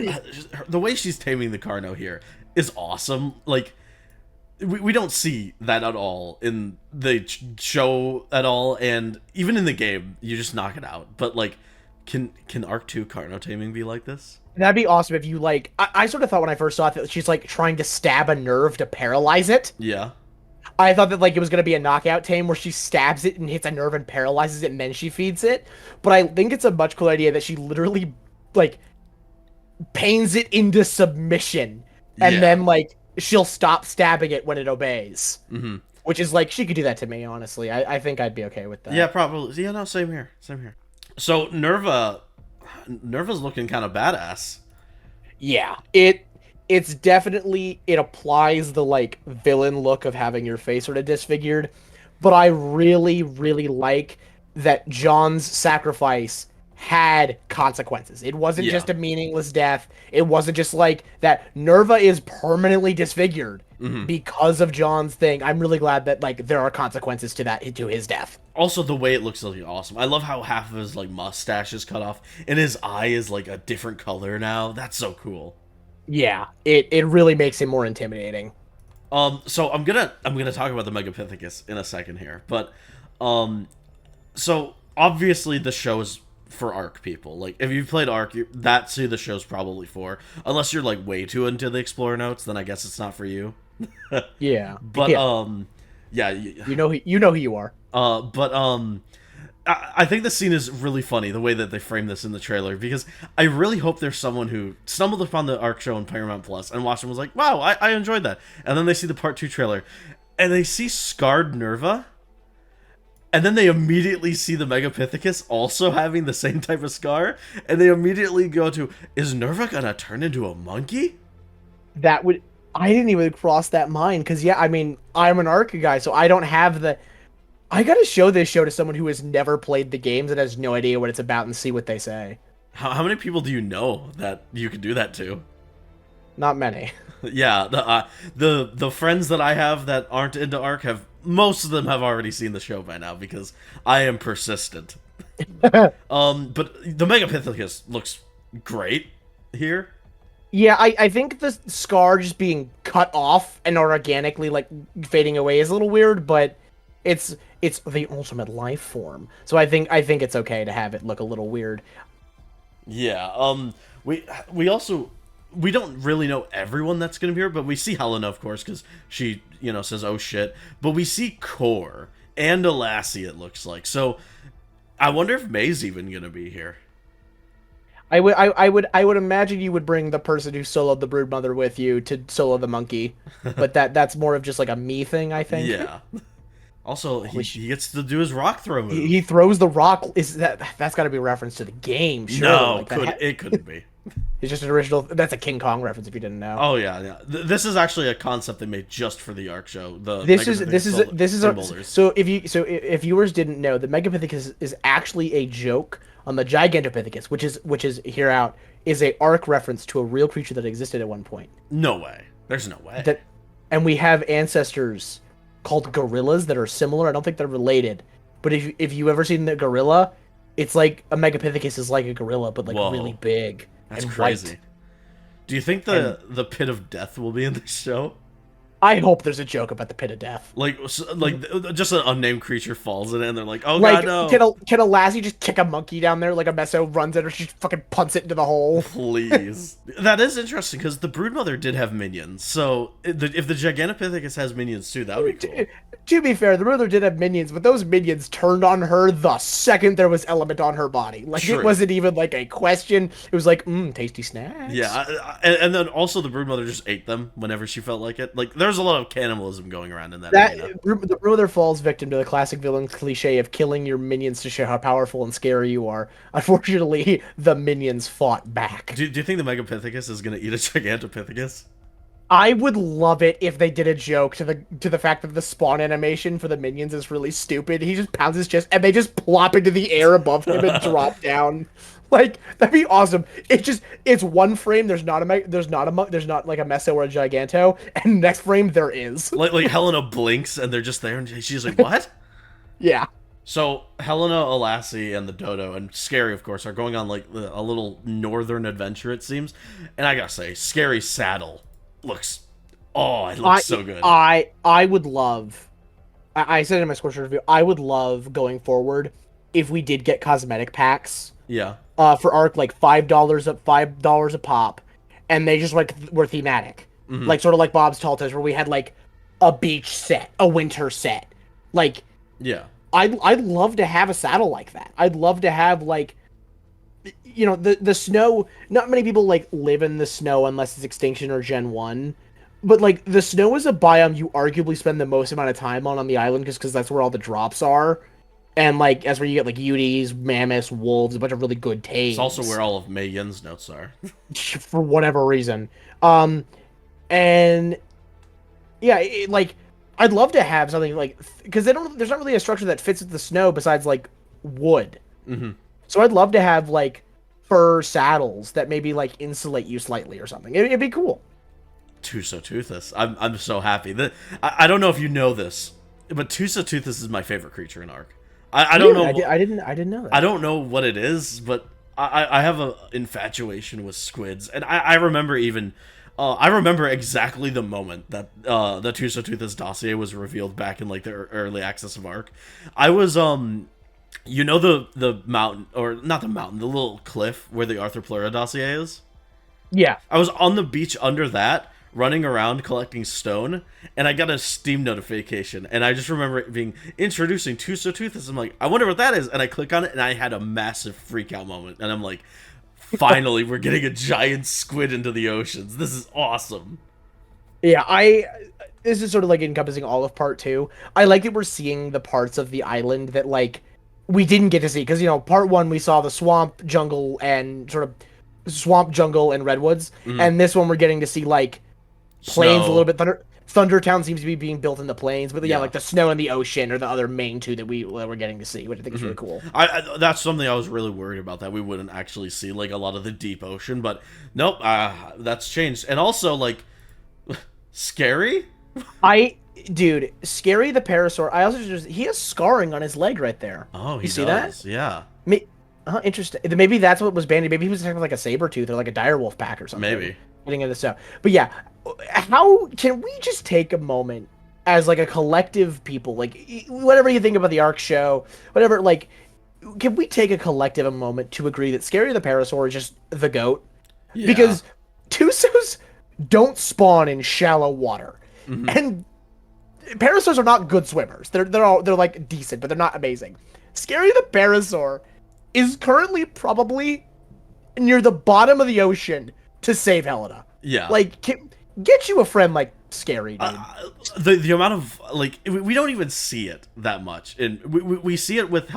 the way she's taming the Carno here is awesome. Like, we don't see that at all in the show at all, and even in the game, you just knock it out. But like, can ARK 2 Carno taming be like this? That'd be awesome if you like. I sort of thought when I first saw it that she's like trying to stab a nerve to paralyze it. Yeah. I thought that like it was gonna be a knockout tame where she stabs it and hits a nerve and paralyzes it, and then she feeds it. But I think it's a much cooler idea that she literally like pains it into submission, and then like she'll stop stabbing it when it obeys. Mm-hmm. Which is like, she could do that to me, honestly. I think I'd be okay with that. Yeah, probably. Yeah, no, same here. So Nerva's looking kind of badass. Yeah, it's definitely, it applies the like villain look of having your face sort of disfigured, but I really, really like that John's sacrifice had consequences. It wasn't just a meaningless death. It wasn't just like that. Nerva is permanently disfigured because of John's thing. I'm really glad that like there are consequences to his death. Also, the way it looks like awesome. I love how half of his like mustache is cut off and his eye is like a different color now. That's so cool. Yeah, it really makes him more intimidating. So I'm gonna talk about the Megapithecus in a second here, but so obviously the show is for ARK people. Like, if you've played ARK, that's who the show's probably for. Unless you're like way too into the Explorer Notes, then I guess it's not for you. Yeah. But yeah. You know who you are. I think the scene is really funny, the way that they frame this in the trailer, because I really hope there's someone who stumbled upon the ARK show on Paramount Plus and watched and was like, wow, I enjoyed that. And then they see the Part 2 trailer, and they see scarred Nerva, and then they immediately see the Megapithecus also having the same type of scar, and they immediately go to, is Nerva gonna turn into a monkey? That would... I didn't even cross that mind, because, yeah, I mean, I'm an ARK guy, so I don't have the... I gotta show this show to someone who has never played the games and has no idea what it's about and see what they say. How many people do you know that you could do that to? Not many. Yeah, the friends that I have that aren't into ARK most of them have already seen the show by now because I am persistent. But the Megapithecus looks great here. Yeah, I think the scar just being cut off and organically like fading away is a little weird, but it's the ultimate life form. So I think it's okay to have it look a little weird. Yeah. We also, we don't really know everyone that's gonna be here, but we see Helena, of course, because she, says, "Oh shit." But we see Core and a lassie. It looks like. So I wonder if May's even gonna be here. I would imagine you would bring the person who soloed the Broodmother with you to solo the monkey, but that's more of just like a me thing, I think. Yeah. Also, he gets to do his rock throw move. He throws the rock. That's got to be a reference to the game? Sure. No, it couldn't be. It's just an original. That's a King Kong reference if you didn't know. Oh yeah. This is actually a concept they made just for the ARK show. This is so if viewers didn't know, the Megapithecus is actually a joke on the Gigantopithecus, which is here out is a ARK reference to a real creature that existed at one point. No way. There's no way. And we have ancestors called gorillas that are similar. I don't think they're related, but if you ever seen the gorilla, it's like a Megapithecus is like a gorilla, but like really big. That's and crazy. White. Do you think the Pit of Death will be in this show? I hope there's a joke about the Pit of Death. Like just an unnamed creature falls in it, and they're like, "Oh god, no!" Can a lassie just kick a monkey down there like a meso runs it, or she fucking punts it into the hole? Please. That is interesting because the Broodmother did have minions. So if the Gigantopithecus has minions too, that would be cool. To be fair, the Broodmother did have minions, but those minions turned on her the second there was element on her body. Like It wasn't even like a question. It was like, tasty snacks. Yeah, and then also the Broodmother just ate them whenever she felt like it. Like there's a lot of cannibalism going around in that arena. The Broodmother falls victim to the classic villain cliche of killing your minions to show how powerful and scary you are. Unfortunately, the minions fought back. Do you think the Megapithecus is going to eat a Gigantopithecus? I would love it if they did a joke to the fact that the spawn animation for the minions is really stupid. He just pounds his chest and they just plop into the air above him and drop down. Like that'd be awesome. It's one frame. There's not like a Meso or a Giganto, and next frame there is. Like Helena blinks and they're just there, and she's like, "What?" Yeah. So Helena, a lassie, and the Dodo, and Scary, of course, are going on like a little northern adventure. It seems, and I gotta say, Scary's saddle looks so good. I would love. I said in my Scorched Earth review, I would love going forward if we did get cosmetic packs. Yeah. For ARK, like $5 a pop, and they just like were thematic, like sort of like Bob's Tall Tales, where we had like a beach set, a winter set, like yeah. I'd love to have a saddle like that. I'd love to have like, the snow. Not many people like live in the snow unless it's Extinction or Gen 1. But like the snow is a biome you arguably spend the most amount of time on the island because that's where all the drops are. And like that's where you get like Uties, mammoths, wolves, a bunch of really good tames. It's also where all of Mei Yin's notes are. For whatever reason. And yeah, I'd love to have something like, because there's not really a structure that fits with the snow besides like wood. Mm-hmm. So I'd love to have like fur saddles that maybe like insulate you slightly or something. It'd be cool. Tusoteuthis. I'm so happy. I don't know if you know this, but Tusoteuthis is my favorite creature in ARK. I don't know. I didn't know that. I don't know what it is, but I have an infatuation with squids, and I remember even. I remember exactly the moment that the Tusoteuthis dossier was revealed back in like the early access of ARK. I was the mountain, or not the mountain, the little cliff where the Arthropleura dossier is. Yeah. I was on the beach under that, running around collecting stone, and I got a Steam notification, and I just remember it being introducing Toothos. I'm like, I wonder what that is, and I click on it, and I had a massive freak out moment, and I'm like, finally, we're getting a giant squid into the oceans. This is awesome. Yeah, this is sort of like encompassing all of part 2. I like that we're seeing the parts of the island that like we didn't get to see, because part 1 we saw the swamp jungle and redwoods, and this one we're getting to see like plains a little bit. Thundertown seems to be being built in the plains, but yeah, like the snow and the ocean are the other main two that we're getting to see, which I think is really cool. That's something I was really worried about, that we wouldn't actually see like a lot of the deep ocean, but nope, that's changed. And also like Scary? Dude, Scary the Parasaur. He has scarring on his leg right there. Oh, you see that? Yeah. Interesting. Maybe that's what was banded. Maybe he was attacking like a saber tooth or like a direwolf pack or something. Maybe. Getting into stuff. But yeah, how can we just take a moment as like a collective people, like whatever you think about the ARK show, whatever, like, can we take a collective moment to agree that Scary the Parasaur is just the GOAT? Yeah. Because Tusos don't spawn in shallow water, and Parasaurs are not good swimmers. They're like decent, but they're not amazing. Scary the Parasaur is currently probably near the bottom of the ocean to save Helena. Yeah, like get you a friend like Scary, dude. The amount of like we don't even see it that much, and we see it with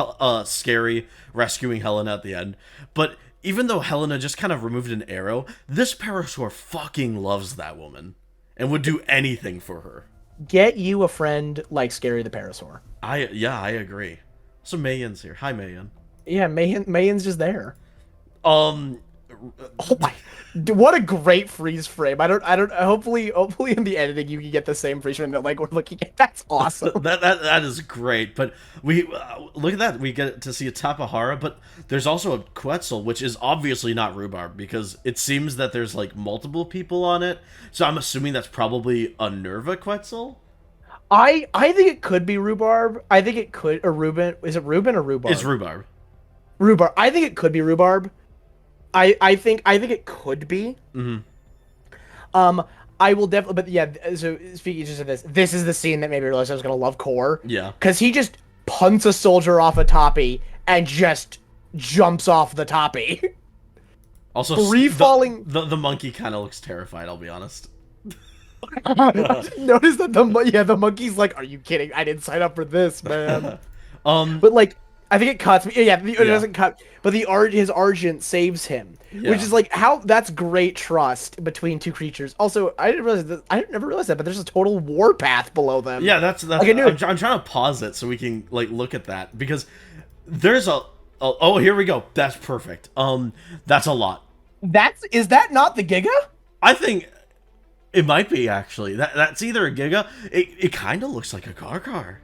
Scary rescuing Helena at the end, but. Even though Helena just kind of removed an arrow, this Parasaur fucking loves that woman and would do anything for her. Get you a friend like Scary the Parasaur. I agree. So Mayon's here. Hi, Mayon. Yeah, Mayon's just there. Oh my, what a great freeze frame. I don't hopefully in the editing you can get the same freeze frame that like we're looking at. That's awesome. that is great. But we look at that. We get to see a Tapahara, but there's also a Quetzal, which is obviously not rhubarb because it seems that there's like multiple people on it. So I'm assuming that's probably a Nerva Quetzal. I think it could be rhubarb. I think it could, or Reuben. Is it Reuben or rhubarb? It's rhubarb. Rhubarb. I think it could be rhubarb. I think it could be. I will definitely, but yeah. So speaking just of this is the scene that made me realize I was gonna love Core. Yeah. Because he just punts a soldier off a toppy and just jumps off the toppy. Also, free falling. The monkey kind of looks terrified. I'll be honest. Notice that the monkey's like, "Are you kidding? I didn't sign up for this, man." But like. I think it cuts. Yeah, it doesn't cut. But his Argent saves him, which is like that's great trust between two creatures. Also, I never realized that, but there's a total warpath below them. Yeah, that's. Like, I'm trying to pause it so we can like look at that because there's oh, here we go. That's perfect. That's a lot. Is that not the Giga? I think it might be actually. That's either a Giga. It kind of looks like a car.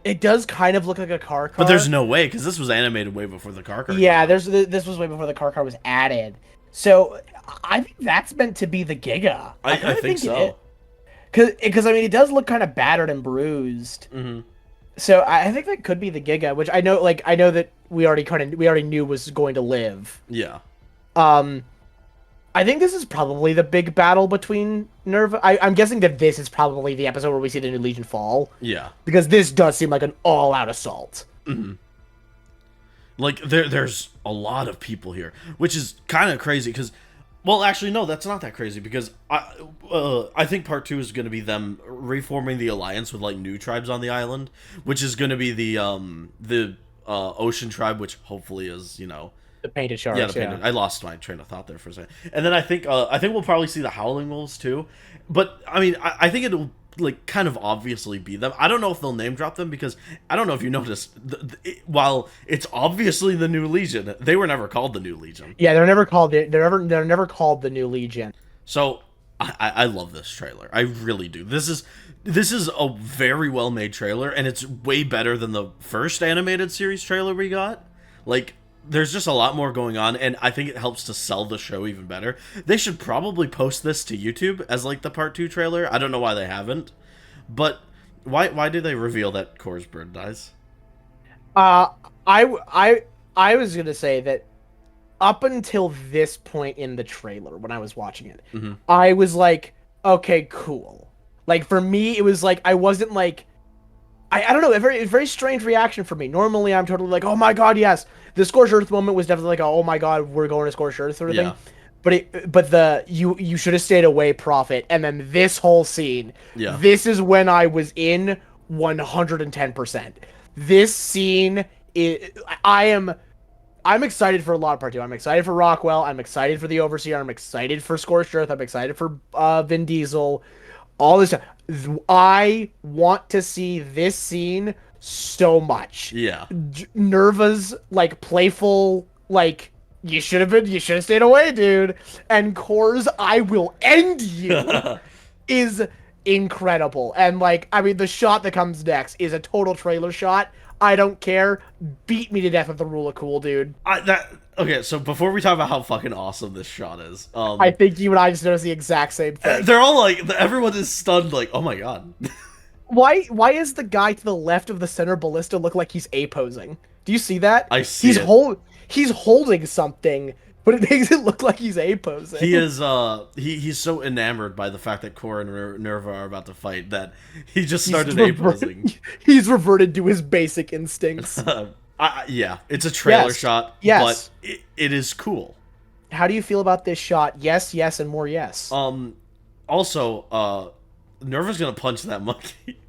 It does kind of look like a car. But there's no way, because this was animated way before the car. Yeah, this was way before the car was added. So I think that's meant to be the Giga. I think so. Because I mean, it does look kind of battered and bruised. So I think that could be the Giga, which I know that we already knew was going to live. Yeah. I think this is probably the big battle between Nerva. I'm guessing that this is probably the episode where we see the new Legion fall. Yeah. Because this does seem like an all-out assault. Like, there's a lot of people here, which is kind of crazy, because... Well, actually, no, that's not that crazy, because I think part 2 is going to be them reforming the alliance with, like, new tribes on the island, which is going to be the Ocean tribe, which hopefully is, The painted sharks. Yeah, the painted. I lost my train of thought there for a second. And then I think we'll probably see the Howling Wolves too. But I mean, I think it'll like kind of obviously be them. I don't know if they'll name drop them because I don't know if you noticed. While it's obviously the New Legion, they were never called the New Legion. Yeah, they're never called the New Legion. So I love this trailer. I really do. This is a very well made trailer, and it's way better than the first animated series trailer we got. Like. There's just a lot more going on, and I think it helps to sell the show even better. They should probably post this to YouTube as, like, the Part 2 trailer. I don't know why they haven't. But why did they reveal that Core's bird dies? I was going to say that up until this point in the trailer, when I was watching it, I was like, okay, cool. Like, for me, it was like, I wasn't like, I don't know, a very strange reaction for me. Normally, I'm totally like, oh my god, yes. The Scorched Earth moment was definitely like, oh my god, we're going to Scorched Earth sort of thing. But you should have stayed away, Prophet. And then this whole scene, this is when I was in 110%. This scene is, I'm excited for a lot of part 2. I'm excited for Rockwell. I'm excited for the Overseer. I'm excited for Scorched Earth. I'm excited for Vin Diesel. All this stuff. I want to see this scene so much. Yeah. Nerva's like playful, like, you should have stayed away, dude. And Core's I will end you is incredible. And like, I mean, the shot that comes next is a total trailer shot. I don't care. Beat me to death with the rule of cool, dude. Okay, so before we talk about how fucking awesome this shot is, I think you and I just noticed the exact same thing. They're all like, everyone is stunned, like, oh my god. Why is the guy to the left of the center ballista look like he's A-posing? Do you see that? I see He's holding something, but it makes it look like he's A-posing. He is, he's so enamored by the fact that Core and Nerva are about to fight that he just started A-posing. He's reverted to his basic instincts. Yeah, it's a trailer shot, but it is cool. How do you feel about this shot? Yes, yes, and more yes. Also, Nerva's gonna punch that monkey.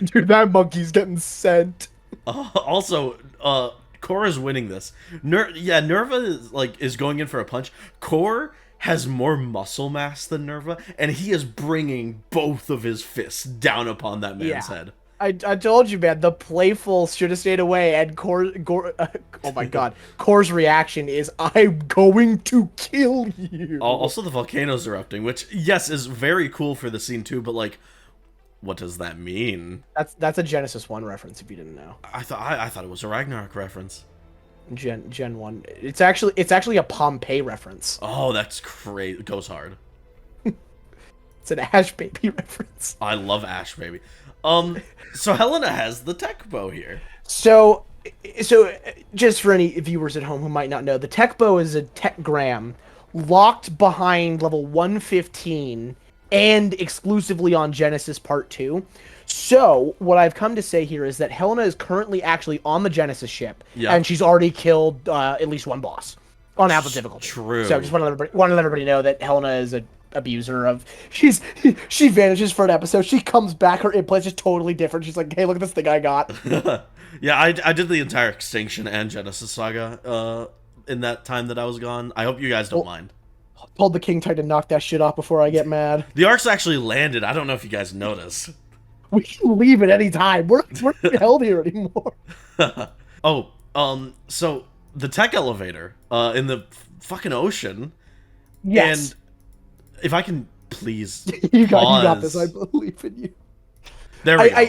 Dude, that monkey's getting sent. Also, Core is winning this. Nerva is going in for a punch. Core has more muscle mass than Nerva, and he is bringing both of his fists down upon that man's head. I told you, man, the playful should have stayed away, and oh my god, Core's reaction is, I'm going to kill you. Also, the volcano's erupting, which, yes, is very cool for the scene too, but like, what does that mean? That's a Genesis 1 reference, if you didn't know. I thought it was a Ragnarok reference. Gen 1. It's actually a Pompeii reference. Oh, that's crazy. It goes hard. It's an Ash Baby reference. I love Ash Baby. So Helena has the tech bow here. So just for any viewers at home who might not know, the tech bow is a techgram locked behind level 115 and exclusively on Genesis Part 2. So what I've come to say here is that Helena is currently actually on the Genesis ship, and she's already killed at least one boss on Apple difficulty. True. So I just want to let everybody know that Helena is a abuser of she vanishes for an episode, she comes back, her implant is totally different, she's like, hey, look at this thing I got. Yeah, I did the entire Extinction and Genesis saga in that time that I was gone. I hope you guys don't mind. Told the King Tide to knock that shit off before I get mad. The ARK's actually landed. I don't know if you guys notice. We can leave at any time. We're not held here anymore. So the tech elevator in the fucking ocean. Yes. And if I can please you got this. I believe in you. There we go.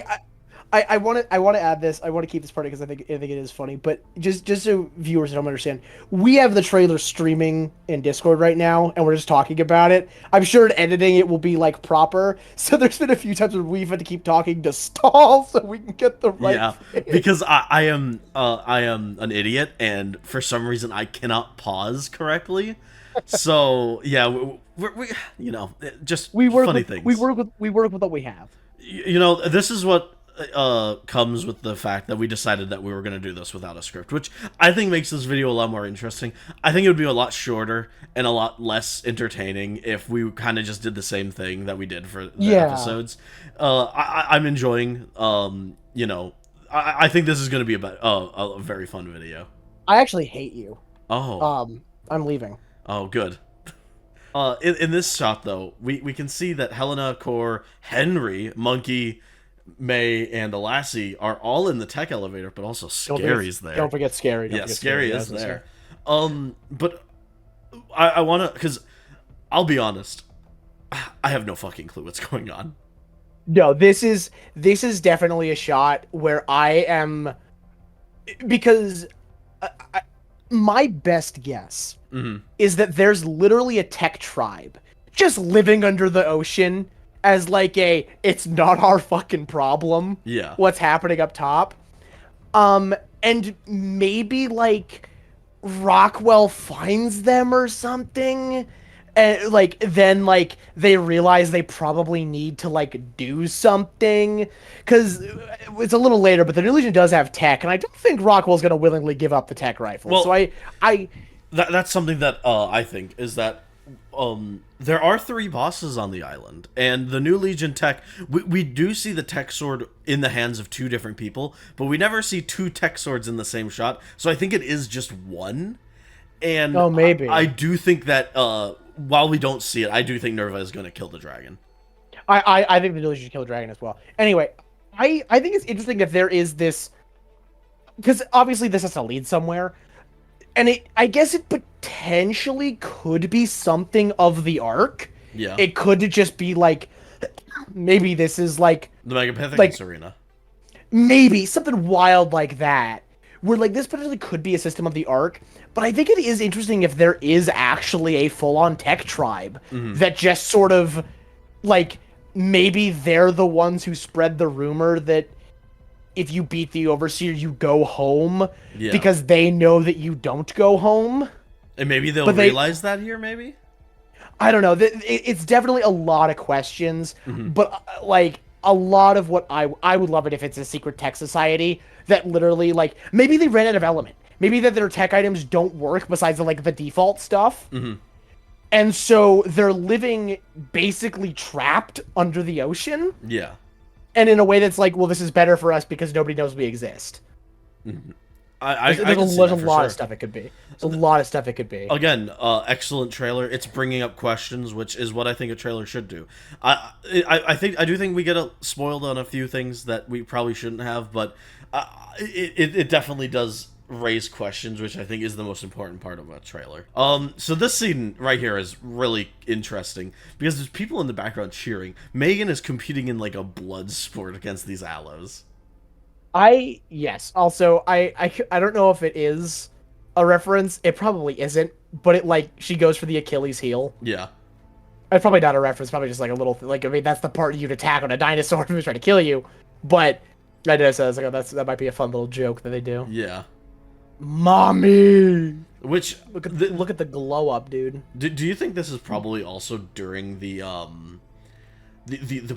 I want to add this. I want to keep this part because I think it is funny. But just so viewers don't understand, we have the trailer streaming in Discord right now, and we're just talking about it. I'm sure in editing it will be like proper. So there's been a few times where we've had to keep talking to stall so we can get the right. Because I am an idiot, and for some reason I cannot pause correctly. So yeah, we you know, just funny things. We work with what we have. You know, this is what comes with the fact that we decided that we were going to do this without a script, which I think makes this video a lot more interesting. I think it would be a lot shorter and a lot less entertaining if we kind of just did the same thing that we did for the episodes. I'm enjoying, you know, I think this is going to be a very fun video. I actually hate you. Oh. I'm leaving. Oh, good. In this shot, though, we can see that Helena, Core, Henry, Monkey, May, and Lassie are all in the tech elevator, but also Scary's there. Don't forget Scary. Scary is there. But I want to, because I'll be honest, I have no fucking clue what's going on. No, this is definitely a shot where I am, because my best guess is that there's literally a tech tribe just living under the ocean as like it's not our fucking problem. Yeah. What's happening up top. And maybe like Rockwell finds them or something. And like then like they realize they probably need to like do something because it's a little later, but the New Legion does have tech, and I don't think Rockwell's gonna willingly give up the tech rifle. Well, so I that's something that I think is that there are 3 bosses on the island, and the New Legion tech, we do see the tech sword in the hands of 2 different people, but we never see 2 tech swords in the same shot, so I think it is just one. And maybe I do think that while we don't see it, I do think Nerva is going to kill the dragon. I think the New Legion should kill the dragon as well. Anyway, I think it's interesting that there is this, because obviously this has to lead somewhere. And I guess it potentially could be something of the ARK. Yeah. It could just be like, maybe this is like the Megapithecus arena. Maybe something wild like that, where like this potentially could be a system of the ARK. But I think it is interesting if there is actually a full-on tech tribe that just sort of like maybe they're the ones who spread the rumor that if you beat the Overseer, you go home because they know that you don't go home. And maybe they'll realize that here, maybe? I don't know. It's definitely a lot of questions, but like a lot of what I would love it if it's a secret tech society that literally like, maybe they ran out of element. Maybe that their tech items don't work besides the default stuff. And so they're living basically trapped under the ocean. Yeah. And in a way that's like, well, this is better for us because nobody knows we exist. There's a lot of stuff it could be. There's a lot of stuff it could be. Again, excellent trailer. It's bringing up questions, which is what I think a trailer should do. I do think we get spoiled on a few things that we probably shouldn't have, but it definitely does raise questions, which I think is the most important part of a trailer. So this scene right here is really interesting because there's people in the background cheering. Megan is competing in like a blood sport against these aloes. Yes. Also, I don't know if it is a reference. It probably isn't, but it like she goes for the Achilles heel. Yeah. It's probably not a reference. Probably just like a little like, I mean, that's the part you'd attack on a dinosaur who's trying to kill you. But I know, so I was like, oh, that might be a fun little joke that they do. Yeah. Mommy. Which look at the glow up, dude. Do you think this is probably also during the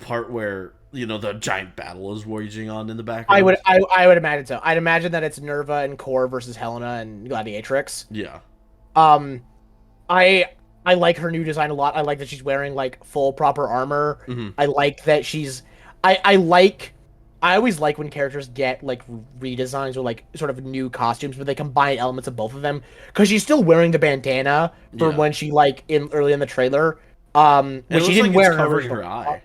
part where the giant battle is waging on in the background? I would imagine so. I'd imagine that it's Nerva and Core versus Helena and Gladiatrix. Yeah. I like her new design a lot. I like that she's wearing like full proper armor. I like that she's I always like when characters get like redesigns or like sort of new costumes where they combine elements of both of them, because she's still wearing the bandana for when she like early in the trailer. Which she didn't wear in her eye.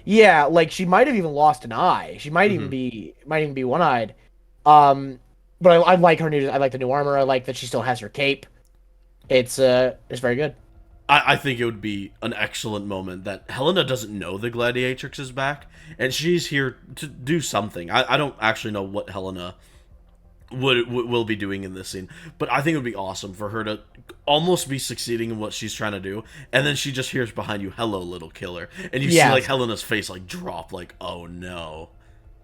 Yeah, like she might have even lost an eye. She might even be one-eyed. But I like her new. I like the new armor. I like that she still has her cape. It's very good. I think it would be an excellent moment that Helena doesn't know the Gladiatrix is back, and she's here to do something. I don't actually know what Helena will be doing in this scene, but I think it would be awesome for her to almost be succeeding in what she's trying to do, and then she just hears behind you, "Hello, little killer," and you see like Helena's face like drop, like, "Oh no."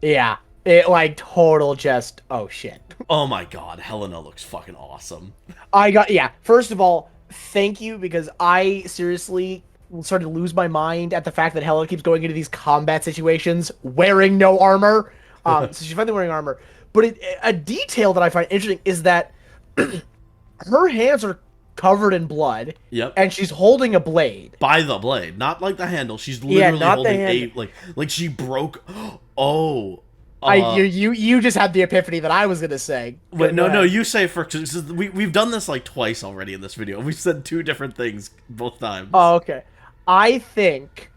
Yeah, it like total just oh shit. Oh my god, Helena looks fucking awesome. First of all, thank you, because I seriously started to lose my mind at the fact that Helena keeps going into these combat situations wearing no armor. So she's finally wearing armor. But a detail that I find interesting is that her hands are covered in blood. Yep. And she's holding a blade. By the blade, not like the handle. She's literally holding a like she broke. Oh. You just had the epiphany that I was gonna say. Wait, no, you say first. We've done this like twice already in this video. We've said 2 different things both times. Oh, okay. I think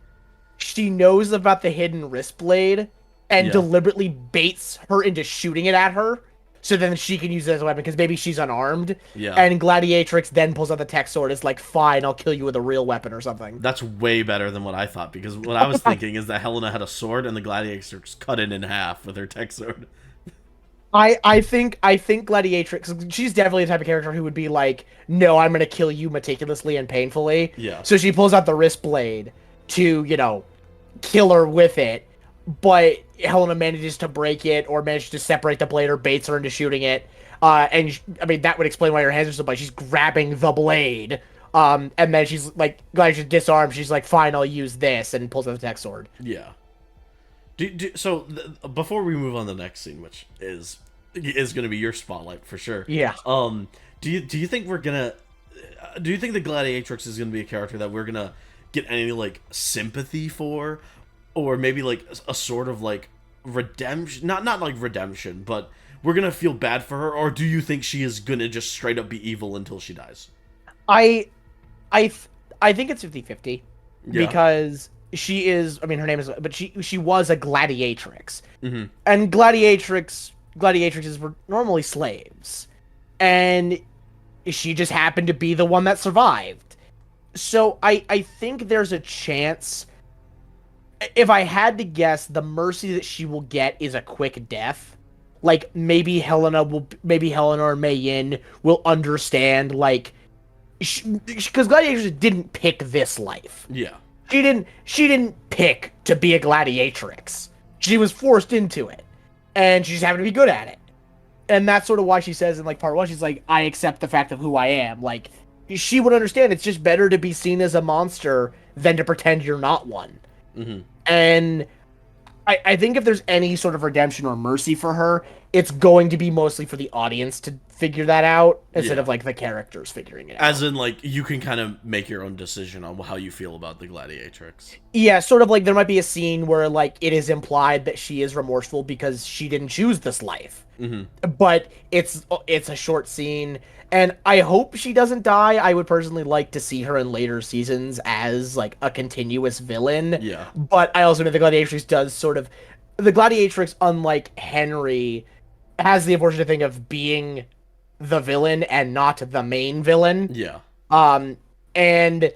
she knows about the hidden wrist blade and deliberately baits her into shooting it at her, so then she can use it as a weapon, because maybe she's unarmed. Yeah. And Gladiatrix then pulls out the tech sword. Is like, fine, I'll kill you with a real weapon or something. That's way better than what I thought, because what I was thinking is that Helena had a sword and the Gladiatrix cut it in half with her tech sword. I think Gladiatrix, she's definitely the type of character who would be like, no, I'm gonna kill you meticulously and painfully. Yeah. So she pulls out the wrist blade to, kill her with it, but Helena manages to break it or manages to separate the blade or baits her into shooting it. I mean, that would explain why her hands are so bad. She's grabbing the blade. And then she's like, Gladiator disarms. She's like, fine, I'll use this, and pulls out the tech sword. Yeah. Before we move on to the next scene, which is going to be your spotlight for sure. Yeah. Do you think we're gonna? Do you think the Gladiatrix is gonna be a character that we're gonna get any like sympathy for, or maybe like a sort of like redemption? Not like redemption, but we're gonna feel bad for her, or do you think she is gonna just straight up be evil until she dies? I think it's 50-50 Yeah. because she is. I mean, her name is, but she was a gladiatrix, Mm-hmm. and gladiatrixes were normally slaves, and she just happened to be the one that survived. So I think there's a chance. If I had to guess, the mercy that she will get is a quick death. Like maybe Helena or Mei Yin will understand, like, because Gladiatrix didn't pick this life. Yeah. She didn't pick to be a gladiatrix. She was forced into it, and she just happened to be good at it. And that's sort of why she says in like part 1, she's like, I accept the fact of who I am. Like, she would understand it's just better to be seen as a monster than to pretend you're not one. Mm-hmm. And I think if there's any sort of redemption or mercy for her, it's going to be mostly for the audience to figure that out instead of like the characters figuring it out. As in, like, you can kind of make your own decision on how you feel about the Gladiatrix. Yeah, sort of like there might be a scene where like it is implied that she is remorseful because she didn't choose this life. Mm-hmm. But it's a short scene, and I hope she doesn't die. I would personally like to see her in later seasons as like a continuous villain. Yeah. But I also know the Gladiatrix does sort of, the Gladiatrix, unlike Henry, has the unfortunate thing of being the villain and not the main villain. Yeah. And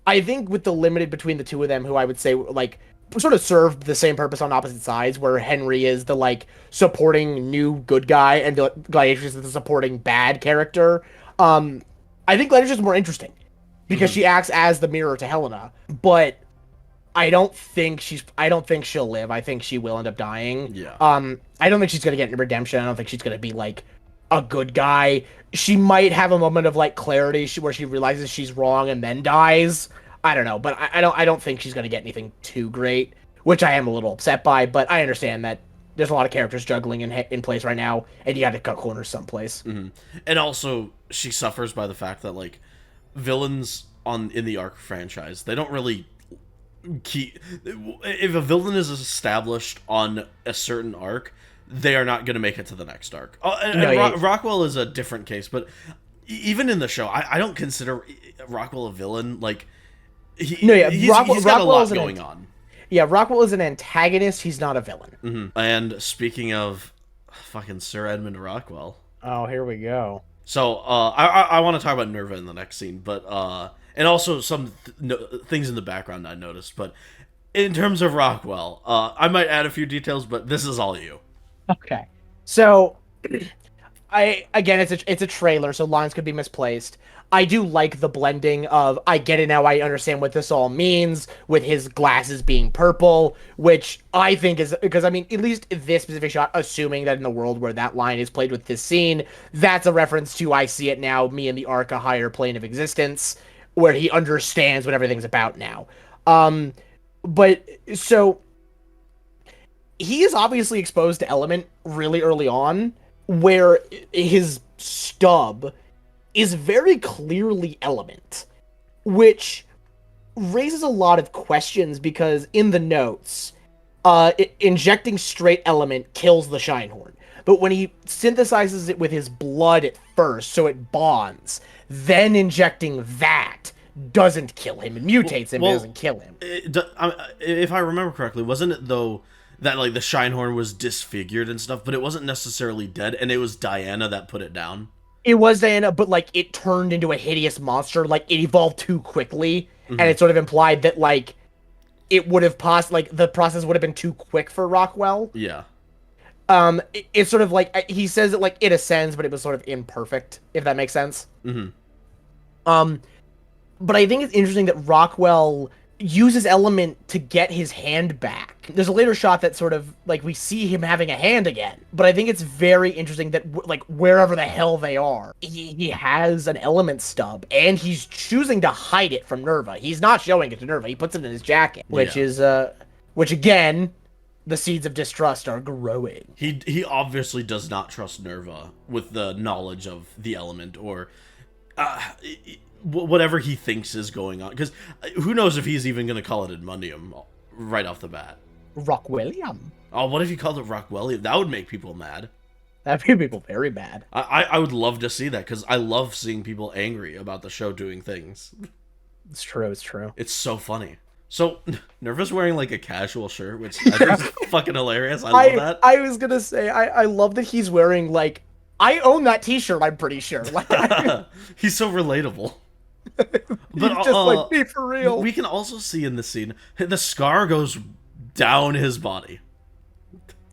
I think with the limited between the two of them, who I would say like sort of served the same purpose on opposite sides, where Henry is the like supporting new good guy and the Gladiatrix is the supporting bad character. I think Gladiatrix is more interesting because she acts as the mirror to Helena, but I don't think she'll live. I think she will end up dying. Yeah. I don't think she's gonna get redemption. I don't think she's gonna be like a good guy. She might have a moment of like clarity where she realizes she's wrong and then dies. I don't know, but I don't think she's gonna get anything too great, which I am a little upset by. But I understand that there's a lot of characters juggling in place right now, and you got to cut corners someplace. Mm-hmm. And also, she suffers by the fact that like villains in the ARK franchise, they don't really keep. If a villain is established on a certain arc, they are not going to make it to the next arc. Rockwell is a different case, but even in the show, I don't consider Rockwell a villain. Like, he's got a lot going on. Yeah, Rockwell is an antagonist. He's not a villain. Mm-hmm. And speaking of fucking Sir Edmund Rockwell. Oh, here we go. So, I want to talk about Nerva in the next scene, but, and also some things in the background I noticed, but in terms of Rockwell, I might add a few details, but this is all you. Okay. So, it's a trailer, so lines could be misplaced. I do like the blending of, I get it now, I understand what this all means, with his glasses being purple, which I think is, because I mean, at least this specific shot, assuming that in the world where that line is played with this scene, that's a reference to I see it now, me and the ARK, a higher plane of existence, where he understands what everything's about now. But, so, he is obviously exposed to Element really early on, where his stub is very clearly Element, which raises a lot of questions because in the notes, injecting straight Element kills the Shinehorn. But when he synthesizes it with his blood at first, so it bonds, then injecting that doesn't kill him. It mutates him, but doesn't kill him. If I remember correctly, wasn't it, though, that like the Shinehorn was disfigured and stuff, but it wasn't necessarily dead, and it was Diana that put it down? It was Diana, but like it turned into a hideous monster. Like it evolved too quickly, and it sort of implied that like it would have the process would have been too quick for Rockwell. Yeah. It's sort of like he says it like it ascends, but it was sort of imperfect, if that makes sense. Mm-hmm. But I think it's interesting that Rockwell uses element to get his hand back. There's a later shot that sort of like we see him having a hand again, but I think it's very interesting that like wherever the hell they are, he has an element stub and he's choosing to hide it from Nerva. He's not showing it to Nerva. He puts it in his jacket, which again, the seeds of distrust are growing. He obviously does not trust Nerva with the knowledge of the element or whatever he thinks is going on, because who knows if he's even going to call it Admundium right off the bat. Rockwellium. Oh, what if he called it Rockwellium? That would make people mad. That'd make people very mad. I would love to see that, because I love seeing people angry about the show doing things. It's true, it's true. It's so funny. So, Nerva's wearing like a casual shirt, which I think is fucking hilarious. I love that. I was gonna say, I love that he's wearing like, I own that t-shirt, I'm pretty sure. Like, he's so relatable. But just like me for real. We can also see in this scene the scar goes down his body.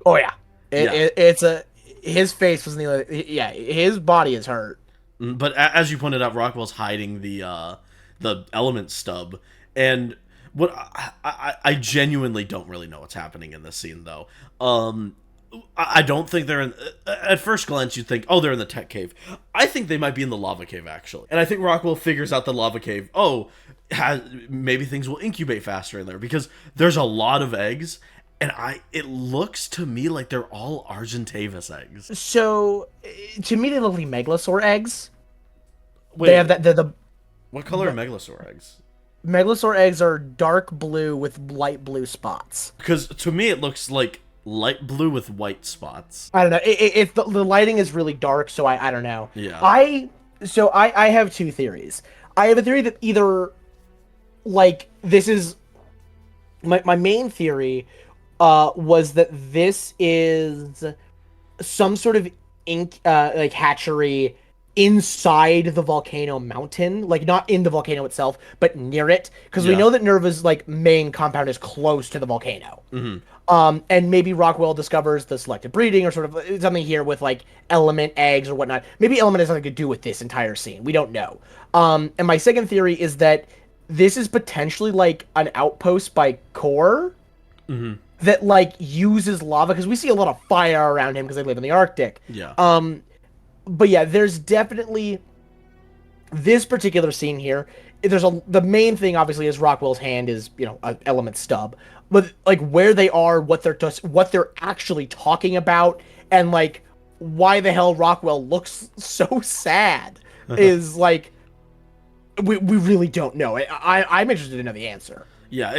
Oh yeah, his face wasn't even, yeah, his body is hurt. But as you pointed out, Rockwell's hiding the element stub, and what I genuinely don't really know what's happening in this scene though. I don't think they're in... At first glance, you'd think, oh, they're in the tech cave. I think they might be in the lava cave, actually. And I think Rockwell figures out the lava cave. Oh, maybe things will incubate faster in there, because there's a lot of eggs, and it looks to me like they're all Argentavis eggs. So, to me, they look like Megalosaur eggs. Wait, they have the what color are Megalosaur eggs? Megalosaur eggs are dark blue with light blue spots. Because to me, it looks like light blue with white spots. I don't know. The lighting is really dark, so I don't know. Yeah. I have two theories. I have a theory that either, like, this is my main theory was that this is some sort of like hatchery inside the volcano mountain, like not in the volcano itself, but near it, because we know that Nerva's like main compound is close to the volcano. And maybe Rockwell discovers the selective breeding or sort of something here with like element eggs or whatnot. Maybe element has something to do with this entire scene. We don't know. And my second theory is that this is potentially like an outpost by Core that like uses lava, because we see a lot of fire around him because they live in the Arctic. Yeah. But yeah, there's definitely this particular scene here. The main thing obviously is Rockwell's hand is, you know, an element stub, but like where they are, what they're actually talking about, and like why the hell Rockwell looks so sad is like we really don't know. I'm interested to know the answer. Yeah,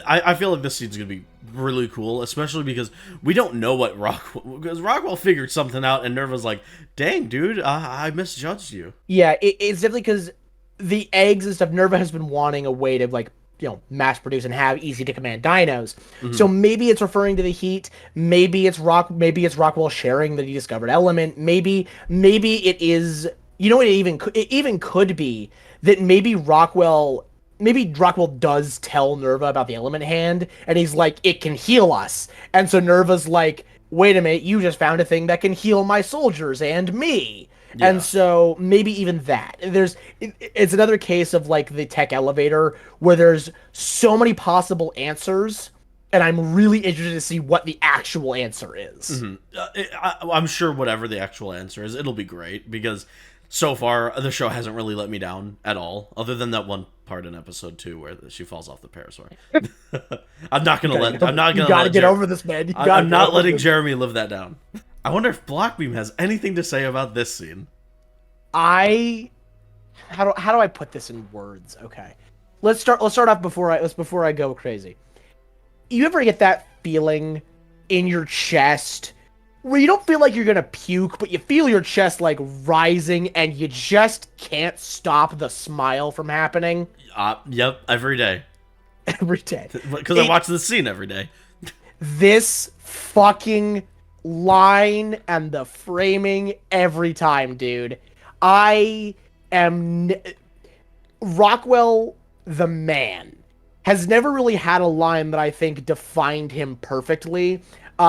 I feel like this scene's gonna be really cool, especially because we don't know what Rockwell figured something out, and Nerva's like, "Dang, dude, I misjudged you." Yeah, it's definitely because the eggs and stuff. Nerva has been wanting a way to like, you know, mass produce and have easy to command dinos. So maybe it's referring to the heat. Maybe it's Rockwell sharing that he discovered element. Maybe it is. You know what? It even could be that maybe Rockwell does tell Nerva about the element hand, and he's like, it can heal us. And so Nerva's like, wait a minute, you just found a thing that can heal my soldiers and me. Yeah. And so maybe even that. It's another case of like the tech elevator where there's so many possible answers, and I'm really interested to see what the actual answer is. I'm sure whatever the actual answer is, it'll be great, because so far the show hasn't really let me down at all, other than that one part in episode 2 where she falls off the parasaur. I'm not gonna get over this, man. I'm not letting Jeremy live that down. I wonder if Blockbeam has anything to say about this scene. How do I put this in words? Okay, let's start off before I go crazy. You ever get that feeling in your chest where you don't feel like you're gonna puke, but you feel your chest like rising, and you just can't stop the smile from happening? Yep, every day. Every day. Because I watch this scene every day. This fucking line and the framing every time, dude. Rockwell, the man, has never really had a line that I think defined him perfectly.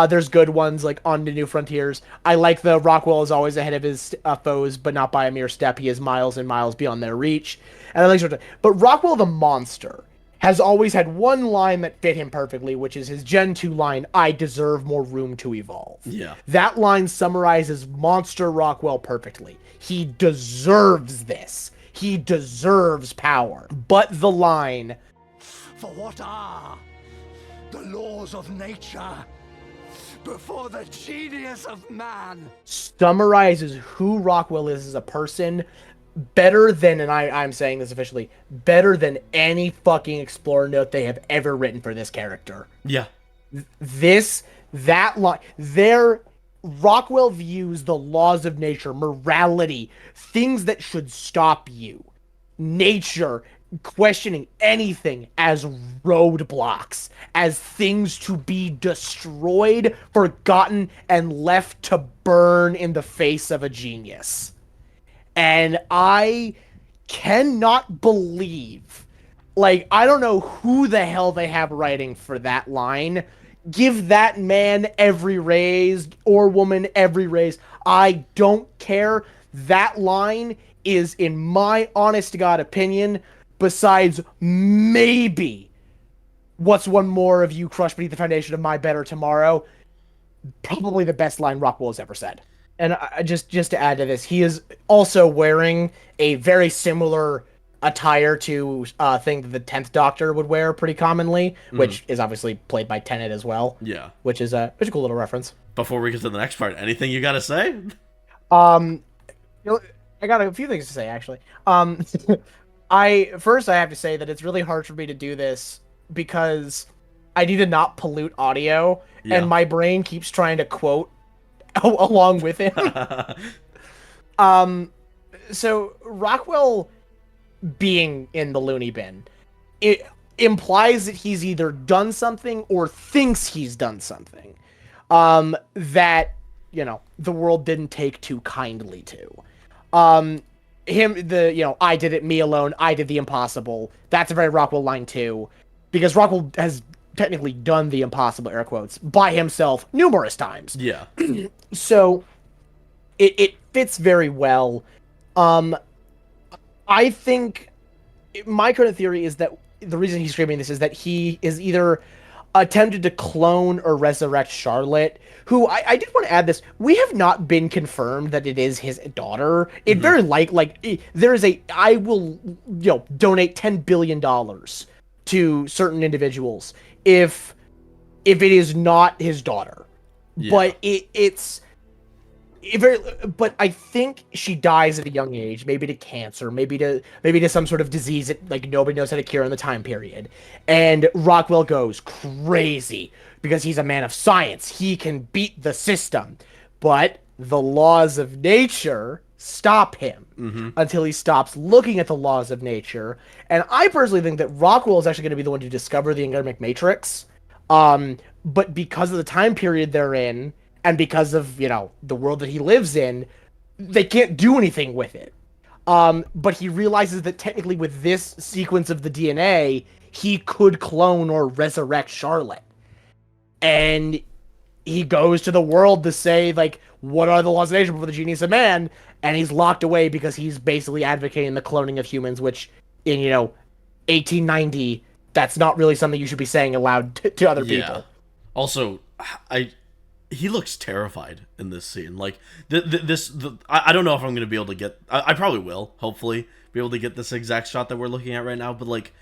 There's good ones like On to New Frontiers. I like the Rockwell is always ahead of his foes, but not by a mere step. He is miles and miles beyond their reach. And I like but Rockwell the monster has always had one line that fit him perfectly, which is his Gen 2 line, "I deserve more room to evolve." Yeah. That line summarizes Monster Rockwell perfectly. He deserves this. He deserves power. But the line, For what are the laws of nature before the genius of man? summarizes who Rockwell is as a person better than, and I'm saying this officially, better than any fucking Explorer note they have ever written for this character. Yeah. That line, Rockwell views the laws of nature, morality, things that should stop you, nature, questioning anything as roadblocks, as things to be destroyed, forgotten, and left to burn in the face of a genius. And I cannot believe, like, I don't know who the hell they have writing for that line. Give that man every raise, or woman every raise. I don't care. That line is, in my honest to God opinion, besides maybe "What's one more of you crushed beneath the foundation of my better tomorrow," probably the best line Rockwell has ever said. And just to add to this, he is also wearing a very similar attire to thing that the 10th Doctor would wear pretty commonly, which is obviously played by Tennant as well. Yeah. Which is a cool little reference. Before we get to the next part, anything you gotta say? I got a few things to say, actually. I have to say that it's really hard for me to do this because I need to not pollute audio, and my brain keeps trying to quote along with him. So Rockwell being in the loony bin, it implies that he's either done something or thinks he's done something that, you know, the world didn't take too kindly to. I did it, me alone, I did the impossible. That's a very Rockwell line too, because Rockwell has technically done the impossible, air quotes, by himself numerous times. Yeah. So it fits very well. I think my current theory is that the reason he's screaming this is that he is either attempted to clone or resurrect Charlotte, who I did want to add this. We have not been confirmed that it is his daughter. It very there is I will, donate $10 billion to certain individuals if it is not his daughter. Yeah. But but I think she dies at a young age, maybe to cancer, maybe to some sort of disease that like nobody knows how to cure in the time period. And Rockwell goes crazy because he's a man of science. He can beat the system, but the laws of nature stop him until he stops looking at the laws of nature. And I personally think that Rockwell is actually going to be the one to discover the enigmatic matrix. But because of the time period they're in, and because of, the world that he lives in, they can't do anything with it. But he realizes that technically with this sequence of the DNA, he could clone or resurrect Charlotte. And he goes to the world to say, like, what are the laws of nature before the genius of man? And he's locked away because he's basically advocating the cloning of humans, which in, 1890, that's not really something you should be saying aloud to other people. Also, he looks terrified in this scene. Like, I don't know if I'm going to be able to get... I probably will, hopefully, be able to get this exact shot that we're looking at right now, but, like,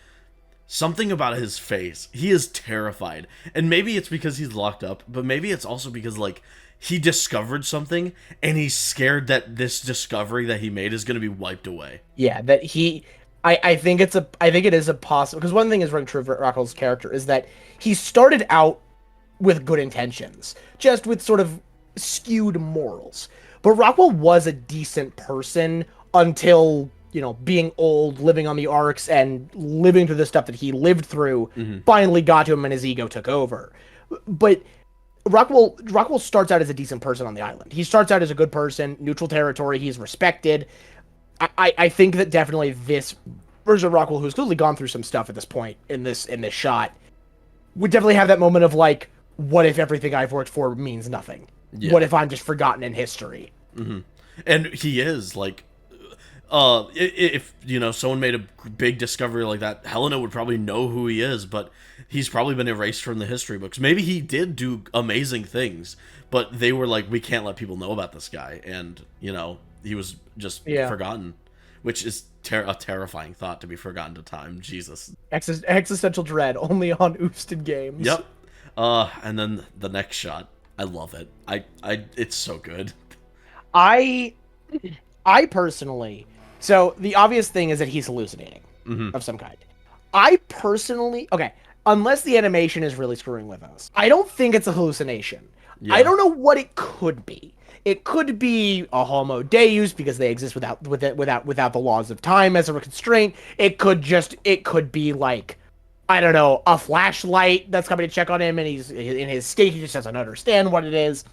something about his face. He is terrified. And maybe it's because he's locked up, but maybe it's also because, like, he discovered something, and he's scared that this discovery that he made is going to be wiped away. Yeah, that he... I think it is a possible... Because one thing is true of Rockwell's character is that he started out with good intentions, just with sort of skewed morals. But Rockwell was a decent person until, being old, living on the ARKs, and living through the stuff that he lived through finally got to him and his ego took over. But Rockwell starts out as a decent person on the island. He starts out as a good person, neutral territory, he's respected. I think that definitely this version of Rockwell, who's clearly gone through some stuff at this point in this shot, would definitely have that moment of like, what if everything I've worked for means nothing? Yeah. What if I'm just forgotten in history? And he is, like, If someone made a big discovery like that, Helena would probably know who he is, but he's probably been erased from the history books. Maybe he did do amazing things, but they were like, we can't let people know about this guy, and he was just forgotten, which is a terrifying thought, to be forgotten to time. Jesus. Existential dread only on Oofston Games. Yep. And then the next shot, I love it. It's so good. I personally, so the obvious thing is that he's hallucinating of some kind. I personally, okay, unless the animation is really screwing with us, I don't think it's a hallucination. Yeah. I don't know what it could be. It could be a homo deus because they exist without the laws of time as a constraint. It could be like, I don't know, a flashlight that's coming to check on him, and he's in his state. He just doesn't understand what it is.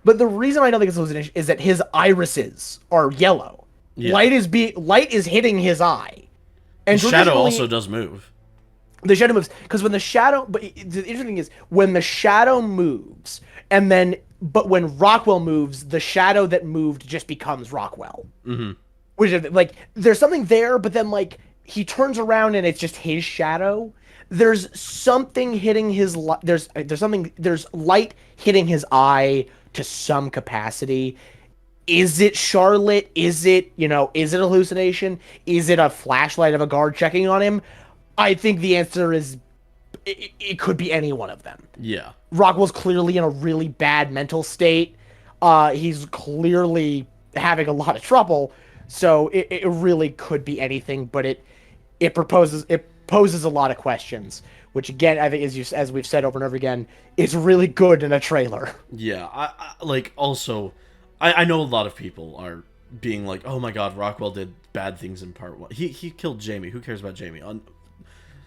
But the reason I don't think it's hallucination is that his irises are yellow. Yeah. Light is hitting his eye, and the shadow also does move. The shadow moves because when the shadow. But the interesting thing is when the shadow moves, but when Rockwell moves, the shadow that moved just becomes Rockwell. Mm-hmm. Which is like there's something there, but then like he turns around and it's just his shadow. There's something hitting his. There's light hitting his eye to some capacity. Is it Charlotte? Is it a hallucination? Is it a flashlight of a guard checking on him? I think the answer is it could be any one of them. Yeah. Rockwell's clearly in a really bad mental state. He's clearly having a lot of trouble. So it really could be anything, but it poses a lot of questions, which again, I think as we've said over and over again, is really good in a trailer. Yeah. I know a lot of people are being like, oh my god, Rockwell did bad things in part 1. He killed Jamie. Who cares about Jamie?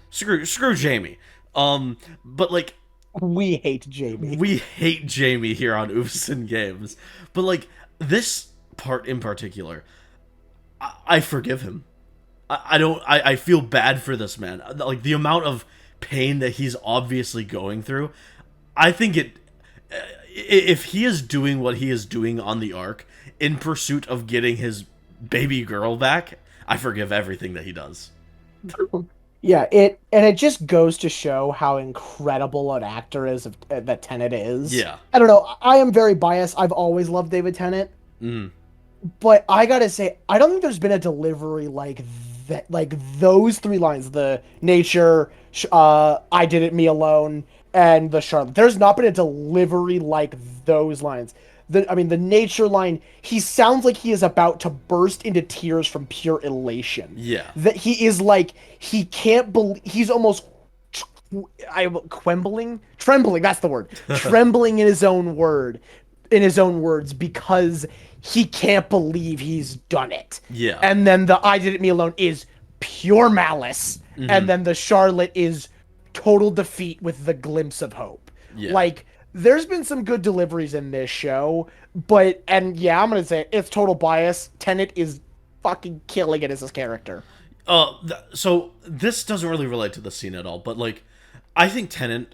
Screw Jamie. But like, we hate Jamie. We hate Jamie here on Oofston Games. But like this part in particular, I forgive him. I feel bad for this man. Like the amount of pain that he's obviously going through. I think if he is doing what he is doing on the ARK in pursuit of getting his baby girl back, I forgive everything that he does. Yeah, it just goes to show how incredible an actor that Tennant is. Yeah. I don't know. I am very biased. I've always loved David Tennant. Mm. But I gotta say, I don't think there's been a delivery like that, like those three lines: the nature, I did it, me alone, and the Charlotte. There's not been a delivery like those lines. The nature line, he sounds like he is about to burst into tears from pure elation. Yeah. That he is like, he can't believe, he's almost trembling, that's the word. Trembling in his own words because he can't believe he's done it. Yeah. And then the I did it, me alone is pure malice. Mm-hmm. And then the Charlotte is total defeat with the glimpse of hope. Yeah. Like, there's been some good deliveries in this show, I'm gonna say it's total bias. Tennant is fucking killing it as his character. So this doesn't really relate to the scene at all, but like, I think Tennant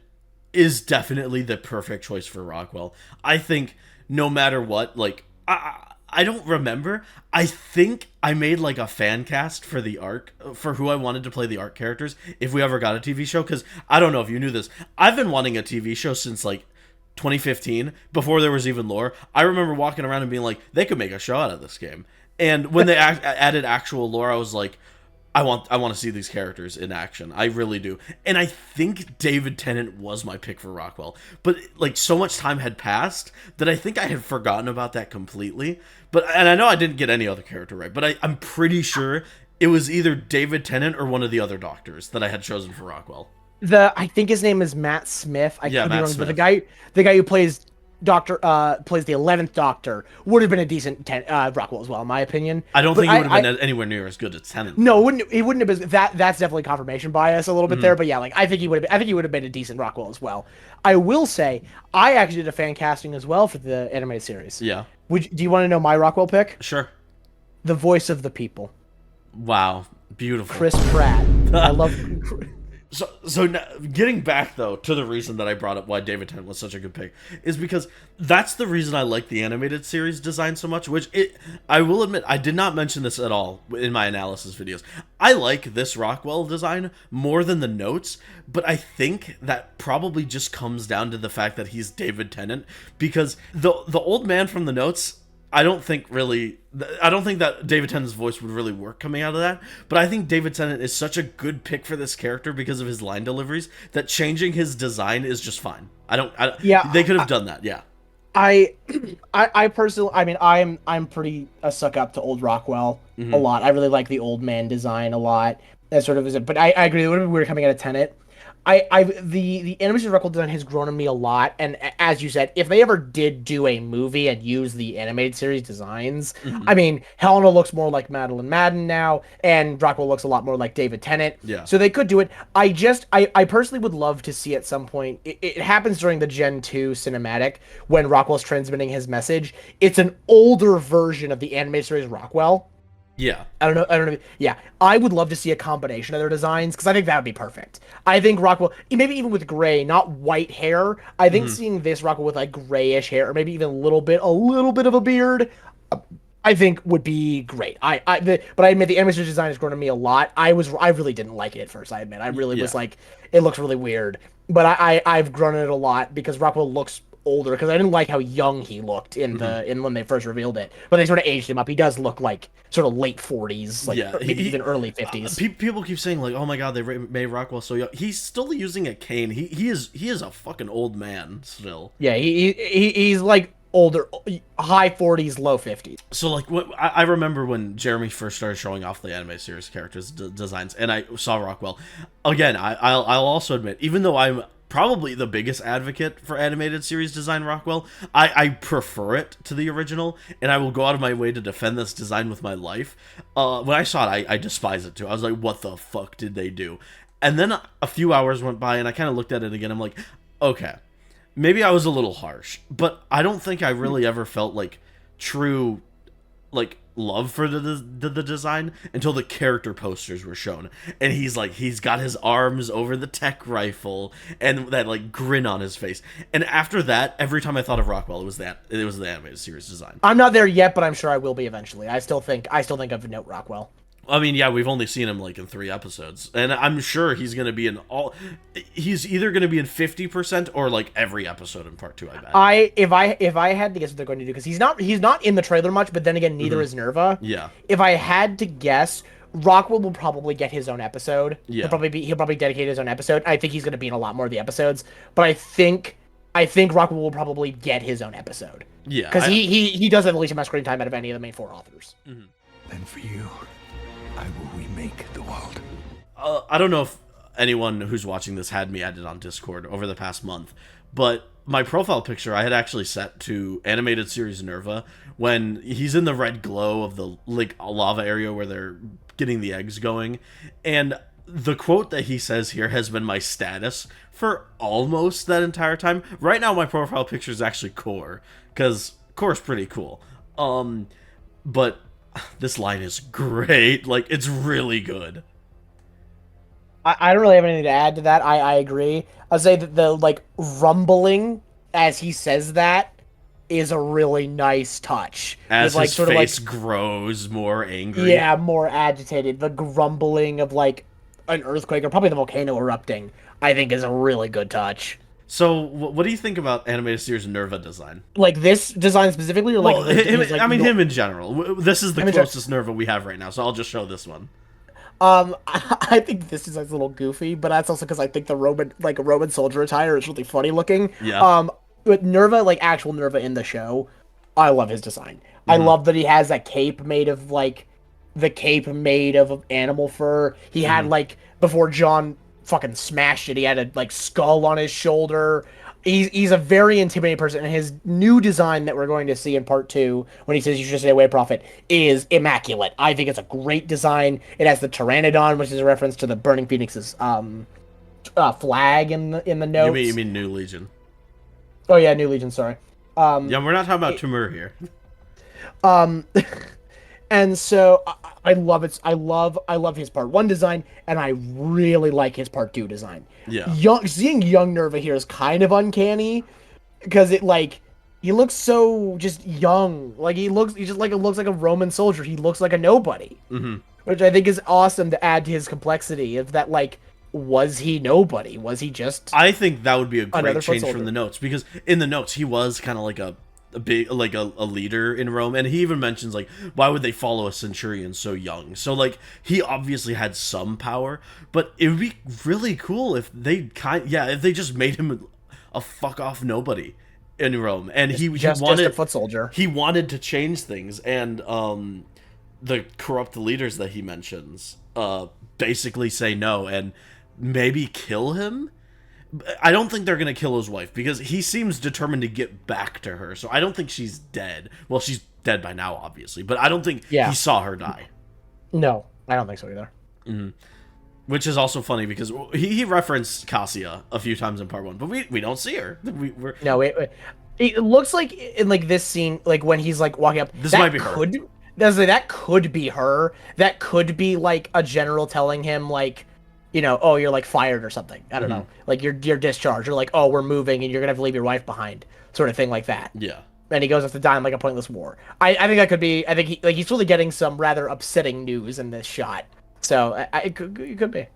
is definitely the perfect choice for Rockwell. I think no matter what, like, I don't remember. I think I made like a fan cast for the ARK, for who I wanted to play the ARK characters if we ever got a TV show, because I don't know if you knew this. I've been wanting a TV show since like 2015, before there was even lore. I remember walking around and being like, they could make a show out of this game. And when they added actual lore, I was like, I want to see these characters in action. I really do. And I think David Tennant was my pick for Rockwell. But like, so much time had passed that I think I had forgotten about that completely. And I know I didn't get any other character right, but I'm pretty sure it was either David Tennant or one of the other doctors that I had chosen for Rockwell. I think his name is Matt Smith. I could be wrong, but the guy who plays plays the 11th Doctor would have been a decent Rockwell as well, in my opinion. I don't think he would have been anywhere near as good as Tennant. No, he wouldn't have been. That's definitely confirmation bias a little bit there, but yeah, like I think he would have been a decent Rockwell as well. I will say, I actually did a fan casting as well for the animated series. Yeah. Do you want to know my Rockwell pick? Sure. The voice of the people. Wow, beautiful. Chris Pratt. I love. So now, getting back though to the reason that I brought up why David Tennant was such a good pick is because that's the reason I like the animated series design so much. I will admit I did not mention this at all in my analysis videos. I like this Rockwell design more than the notes, but I think that probably just comes down to the fact that he's David Tennant, because the old man from the notes, I don't think that David Tennant's voice would really work coming out of that, but I think David Tennant is such a good pick for this character because of his line deliveries that changing his design is just fine. Yeah, they could have done that. Yeah. I personally, I mean, I'm pretty a suck up to old Rockwell a lot. I really like the old man design a lot. That sort of is it. But I agree. It would be weird coming out of Tenet. The animation Rockwell design has grown on me a lot, and as you said, if they ever did do a movie and use the animated series designs, I mean, Helena looks more like Madeline Madden now, and Rockwell looks a lot more like David Tennant. Yeah. So they could do it. I personally would love to see at some point. It happens during the Gen 2 cinematic when Rockwell's transmitting his message. It's an older version of the animated series Rockwell. Yeah. I don't know. Yeah, I would love to see a combination of their designs because I think that would be perfect. I think Rockwell, maybe even with gray, not white hair. I think seeing this Rockwell with like grayish hair, or maybe even a little bit of a beard, I think would be great. But I admit the animation design has grown on me a lot. I really didn't like it at first. I admit I really was like, it looks really weird. But I've grown on it a lot because Rockwell looks older, because I didn't like how young he looked in when they first revealed it, but they sort of aged him up. He does look like sort of late 40s, like maybe even early 50s. People keep saying like, "Oh my god, they made Rockwell so young." He's still using a cane. He is a fucking old man still. Yeah, he's like older, high 40s, low 50s. So like, I remember when Jeremy first started showing off the anime series characters designs, and I saw Rockwell again. I'll also admit, even though I'm probably the biggest advocate for animated series design Rockwell, I prefer it to the original, and I will go out of my way to defend this design with my life. When I saw it, I despise it too. I was like, what the fuck did they do? And then a few hours went by, and I kind of looked at it again. I'm like, okay, maybe I was a little harsh, but I don't think I really ever felt like true like love for the design until the character posters were shown, and he's got his arms over the tech rifle and that like grin on his face, and after that, every time I thought of Rockwell, it was the animated series design. I'm not there yet, but I'm sure I will be eventually. I still think of Note Rockwell. I mean, yeah, we've only seen him like in 3 episodes, and I'm sure he's gonna be in all. He's either gonna be in 50% or like every episode in part 2. I bet. If I had to guess what they're going to do, because he's not in the trailer much, but then again, neither is Nerva. Yeah. If I had to guess, Rockwell will probably get his own episode. Yeah. He'll probably dedicate his own episode. I think he's gonna be in a lot more of the episodes, but I think Rockwell will probably get his own episode. Yeah. Because he does have the least amount of screen time out of any of the main 4 authors. And for you, I will remake the world. I don't know if anyone who's watching this had me added on Discord over the past month, but my profile picture I had actually set to animated series Nerva when he's in the red glow of the like lava area where they're getting the eggs going, and the quote that he says here has been my status for almost that entire time. Right now my profile picture is actually Core, because Core's pretty cool. But this line is great. Like, it's really good. I don't really have anything to add to that. I agree. I'll say that the like rumbling as he says that is a really nice touch. As like, his sort face of like, grows more angry. yeah, more agitated. The grumbling of like an earthquake or probably the volcano erupting, I think, is a really good touch. So, what do you think about animated series Nerva design? Like this design specifically, or like, well, him in general. This is the closest Nerva we have right now, so I'll just show this one. I think this design's a little goofy, but that's also because I think the Roman soldier attire is really funny looking. Yeah. But Nerva, like actual Nerva in the show, I love his design. I love that he has that cape made of animal fur. He had like before John fucking smashed it, he had a like skull on his shoulder. He's a very intimidating person, and his new design that we're going to see in part 2, when he says you should stay away, Prophet, is immaculate. I think it's a great design. It has the Pteranodon, which is a reference to the Burning Phoenix's flag in the notes. You mean New Legion? Oh yeah, New Legion. Sorry. Yeah, we're not talking about Timur here. And so I love it. I love his part 1 design, and I really like his part 2 design. Yeah. Seeing young Nerva here is kind of uncanny because he looks so just young. Like he just like looks like a Roman soldier. He looks like a nobody, which I think is awesome to add to his complexity. Of that, like, was he nobody? Was he just? I think that would be a great change soldier. from the notes, because in the notes he was kind of like a big, like a leader in Rome, and he even mentions like, why would they follow a centurion so young? So like he obviously had some power, but it would be really cool if they if they just made him a fuck off nobody in Rome, and he wanted just a foot soldier. He wanted to change things, and the corrupt leaders that he mentions basically say no and maybe kill him. I don't think they're gonna kill his wife, because he seems determined to get back to her. So I don't think she's dead. Well, she's dead by now, obviously, but I don't think he saw her die. No, I don't think so either. Which is also funny because he referenced Cassia a few times in part 1, but we don't see her. No, it looks like in like this scene, like when he's like walking up. This might be her. That could be her. That could be like a general telling him like, you know, oh, you're like fired or something. I don't know. Like you're discharged, or like, oh, we're moving and you're gonna have to leave your wife behind, sort of thing like that. Yeah. And he goes off to die in like a pointless war. I think that could be. I think he's really getting some rather upsetting news in this shot. So it could be.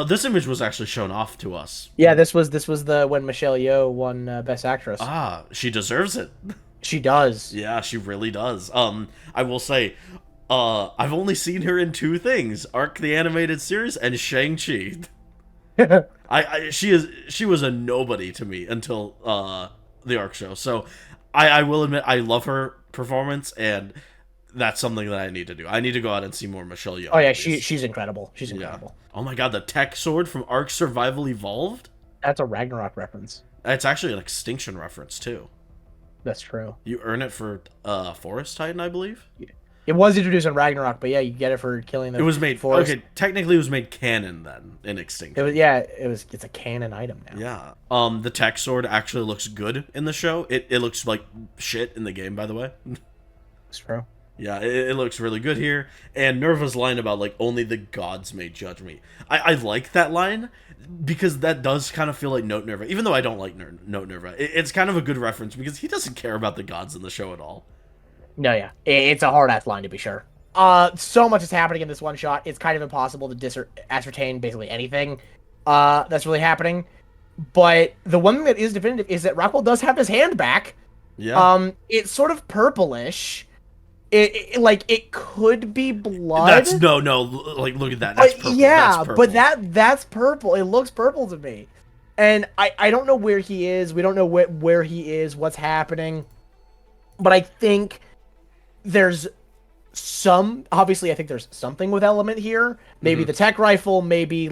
This image was actually shown off to us. Yeah, this was the when Michelle Yeoh won Best Actress. She deserves it. She does. Yeah, she really does. I will say, I've only seen her in 2 things: ARK the animated series and Shang-Chi. She was a nobody to me until the ARK show. So I will admit I love her performance, and that's something that I need to do. I need to go out and see more Michelle Yeoh. Oh yeah, she's incredible. She's incredible. Oh my god, the tech sword from ARK Survival Evolved? That's a Ragnarok reference. It's actually an Extinction reference too. That's true. You earn it for Forest Titan, I believe. It was introduced in Ragnarok, but yeah, you get it for killing the. It was made forest. Okay. Technically, it was made canon then in Extinction. It's a canon item now. Yeah. The tech sword actually looks good in the show. It looks like shit in the game, by the way. It's true. Yeah, it looks really good here. And Nerva's line about like only the gods may judge me. I like that line, because that does kind of feel like Note Nerva, even though I don't like Note Nerva. It's kind of a good reference because he doesn't care about the gods in the show at all. No, yeah. It's a hard-ass line, to be sure. So much is happening in this one shot, it's kind of impossible to ascertain basically anything that's really happening. But the one thing that is definitive is that Rockwell does have his hand back. Yeah. It's sort of purplish. It could be blood. No, like, look at that. That's purple. Yeah, that's purple. but that's purple. It looks purple to me. And I don't know where he is. We don't know where he is, what's happening. But I think there's obviously I think there's something with Element here. Maybe the tech rifle, maybe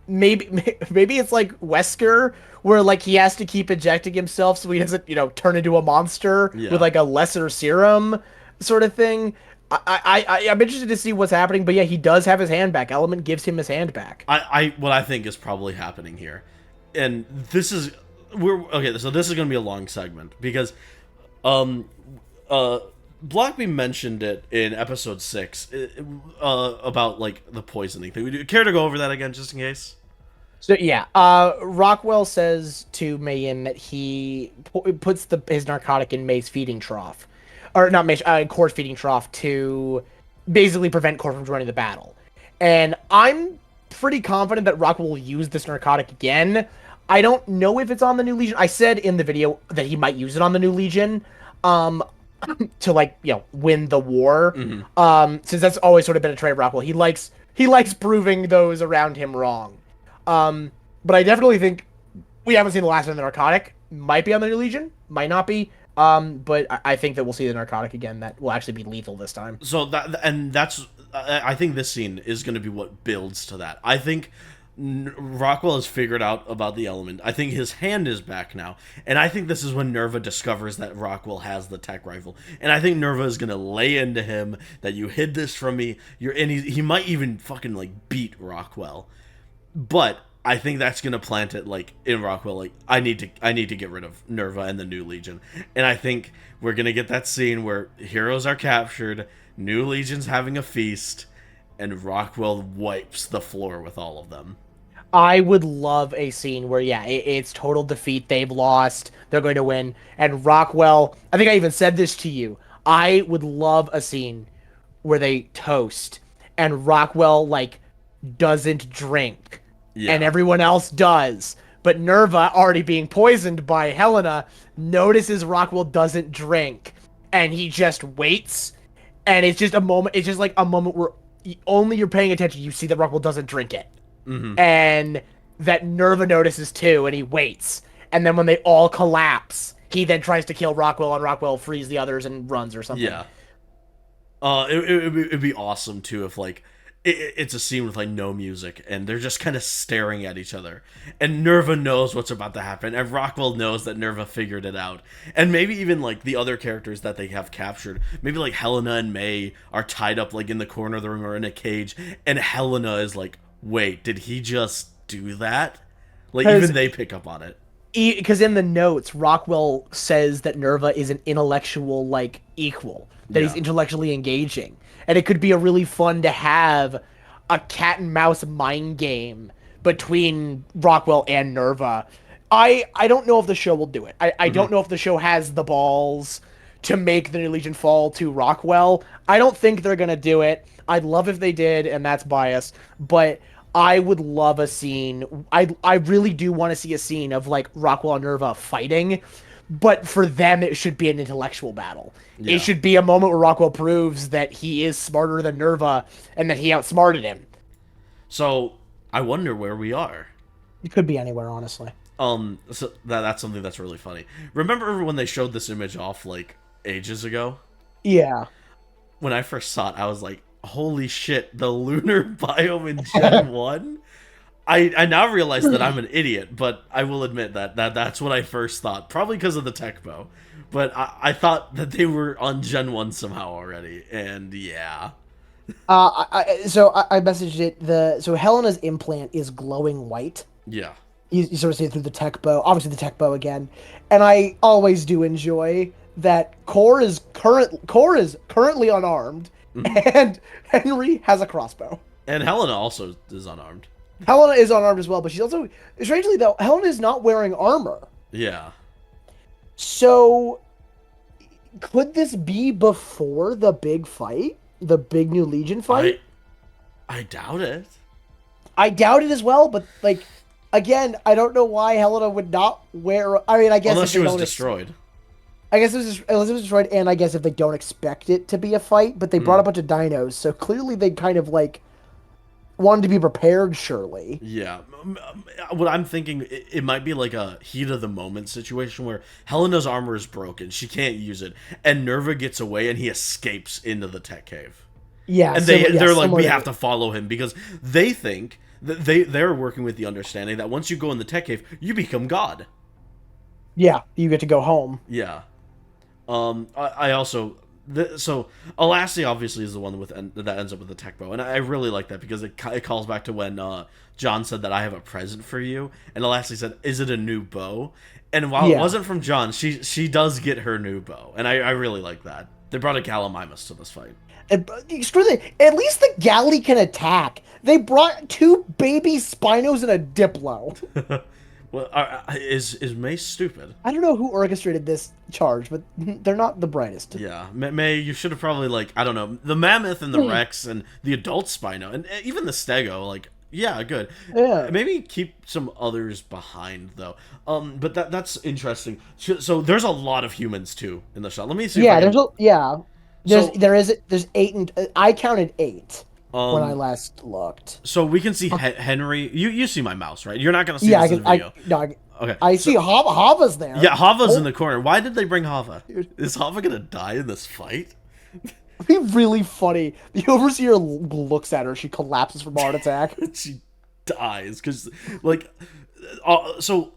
maybe it's like Wesker, where like he has to keep injecting himself so he doesn't, turn into a monster with like a lesser serum sort of thing. I'm interested to see what's happening, but yeah, he does have his hand back. Element gives him his hand back. What I think is probably happening here, and this is so this is gonna be a long segment because Blockby mentioned it in episode 6 about like the poisoning thing. Would you care to go over that again, just in case? So yeah, Rockwell says to Mayin that he puts his narcotic in May's feeding trough, or not May, Core's feeding trough, to basically prevent Core from joining the battle. And I'm pretty confident that Rockwell will use this narcotic again. I don't know if it's on the New Legion. I said in the video that he might use it on the New Legion, to win the war. Since that's always sort of been a trait of Rockwell. He likes proving those around him wrong. But I definitely think we haven't seen the last of the narcotic. Might be on the New Legion, might not be. But I think that we'll see the narcotic again. That will actually be lethal this time. So I think this scene is going to be what builds to that. I think Rockwell has figured out about the element. I think his hand is back now, and I think this is when Nerva discovers that Rockwell has the tech rifle, and I think Nerva is gonna lay into him that you hid this from me. He might even fucking like beat Rockwell, but I think that's gonna plant it like in Rockwell. Like I need to get rid of Nerva and the New Legion, and I think we're gonna get that scene where heroes are captured. New Legion's having a feast, and Rockwell wipes the floor with all of them. I would love a scene where, yeah, it's total defeat. They've lost. They're going to win. And Rockwell, I think I even said this to you. I would love a scene where they toast and Rockwell, like, doesn't drink. Yeah. And everyone else does. But Nerva, already being poisoned by Helena, notices Rockwell doesn't drink. And he just waits. And it's just a moment. It's just like a moment where only you're paying attention. You see that Rockwell doesn't drink it. Mm-hmm. And that Nerva notices too, and he waits. And then when they all collapse, he then tries to kill Rockwell, and Rockwell frees the others and runs or something. Yeah. It'd be awesome too if like it's a scene with like no music and they're just kind of staring at each other, and Nerva knows what's about to happen, and Rockwell knows that Nerva figured it out, and maybe even like the other characters that they have captured, maybe like Helena and May are tied up like in the corner of the room or in a cage, and Helena is like, wait, did he just do that? Like, even they pick up on it. Because in the notes, Rockwell says that Nerva is an intellectual, like, equal. That he's intellectually engaging. And it could be a really fun to have a cat and mouse mind game between Rockwell and Nerva. I don't know if the show will do it. I don't know if the show has the balls to make the New Legion fall to Rockwell. I don't think they're going to do it. I'd love if they did, and that's bias. But I would love a scene. I really do want to see a scene of, like, Rockwell and Nerva fighting. But for them, it should be an intellectual battle. Yeah. It should be a moment where Rockwell proves that he is smarter than Nerva and that he outsmarted him. So, I wonder where we are. It could be anywhere, honestly. So that's something that's really funny. Remember when they showed this image off, like, ages ago? Yeah. When I first saw it, I was like, holy shit, the lunar biome in Gen 1? I now realize that I'm an idiot, but I will admit that's what I first thought. Probably because of the tech bow. But I thought that they were on Gen 1 somehow already, and yeah. So I messaged it. So Helena's implant is glowing white. Yeah. You sort of see it through the tech bow. Obviously the tech bow again. And I always do enjoy that Core is currently unarmed, and Henry has a crossbow. And Helena also is unarmed. Helena is unarmed as well, but she's also, strangely though, Helena is not wearing armor. Yeah. So, could this be before the big fight? The big New Legion fight? I doubt it. I doubt it as well, but, like, again, I don't know why Helena would not wear, I mean, I guess unless she was destroyed. I guess unless it was destroyed, and I guess if they don't expect it to be a fight, but they brought a bunch of dinos, so clearly they kind of, like, wanted to be prepared, surely. Yeah. What I'm thinking, it might be like a heat of the moment situation where Helena's armor is broken. She can't use it. And Nerva gets away and he escapes into the tech cave. Yeah. And they're like, we have to follow him because they think that they're working with the understanding that once you go in the tech cave, you become God. Yeah. You get to go home. Yeah. I also... So Alassi obviously is the one that ends up with the tech bow, and I really like that because it calls back to when John said that I have a present for you, and Alassi said, "Is it a new bow?" And while it wasn't from John, she does get her new bow, and I really like that. They brought a Gallimimus to this fight. Screw that. At least the galley can attack. They brought 2 baby Spinos and a Diplo. Well, is May stupid? I don't know who orchestrated this charge, but they're not the brightest. Yeah, May, you should have probably, like, I don't know, the Mammoth and the Rex and the adult Spino, and even the Stego, like, yeah, good. Yeah. Maybe keep some others behind, though. But that's interesting. So there's a lot of humans, too, in the shot. Let me see. Yeah, there's 8, and I counted 8. When I last looked. So we can see Henry. You see my mouse, right? You're not going to see this in the video. Okay. I see Hava's there. Yeah, Hava's in the corner. Why did they bring Hava? Is Hava going to die in this fight? It'd be really funny. The Overseer looks at her. She collapses from a heart attack. She dies. Because, like... so...